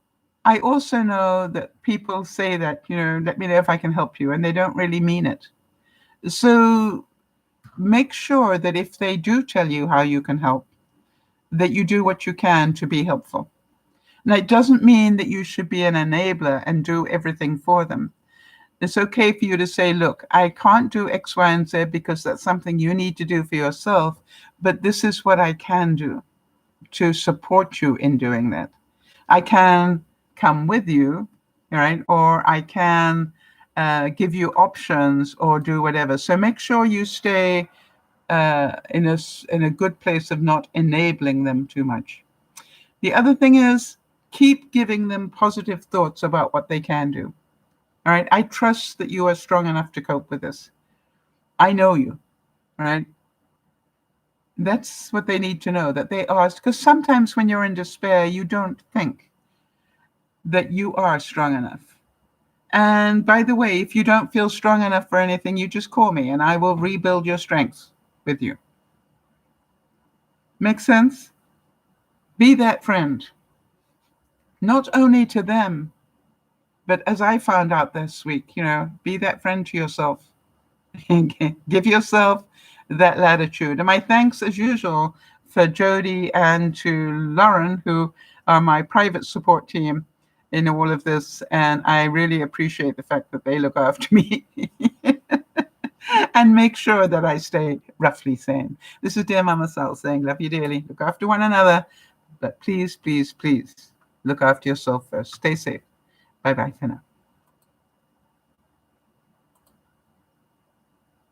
I also know that people say that, let me know if I can help you, and they don't really mean it. So make sure that if they do tell you how you can help, that you do what you can to be helpful. Now, it doesn't mean that you should be an enabler and do everything for them. It's okay for you to say, look, I can't do X, Y, and Z because that's something you need to do for yourself, but this is what I can do to support you in doing that. I can come with you, right? Or I can give you options or do whatever. So make sure you stay in a good place of not enabling them too much. The other thing is keep giving them positive thoughts about what they can do. All right. I trust that you are strong enough to cope with this. I know you, right? That's what they need to know, that they are, because sometimes when you're in despair, you don't think that you are strong enough. And by the way, if you don't feel strong enough for anything, you just call me and I will rebuild your strengths with you. Make sense? Be that friend, not only to them, but as I found out this week, be that friend to yourself. Give yourself that latitude. And my thanks, as usual, for Jody and to Lauren, who are my private support team in all of this. And I really appreciate the fact that they look after me and make sure that I stay roughly sane. This is Dear Mama Sal saying, love you dearly. Look after one another. But please, please, please look after yourself first. Stay safe. Bye-bye for now.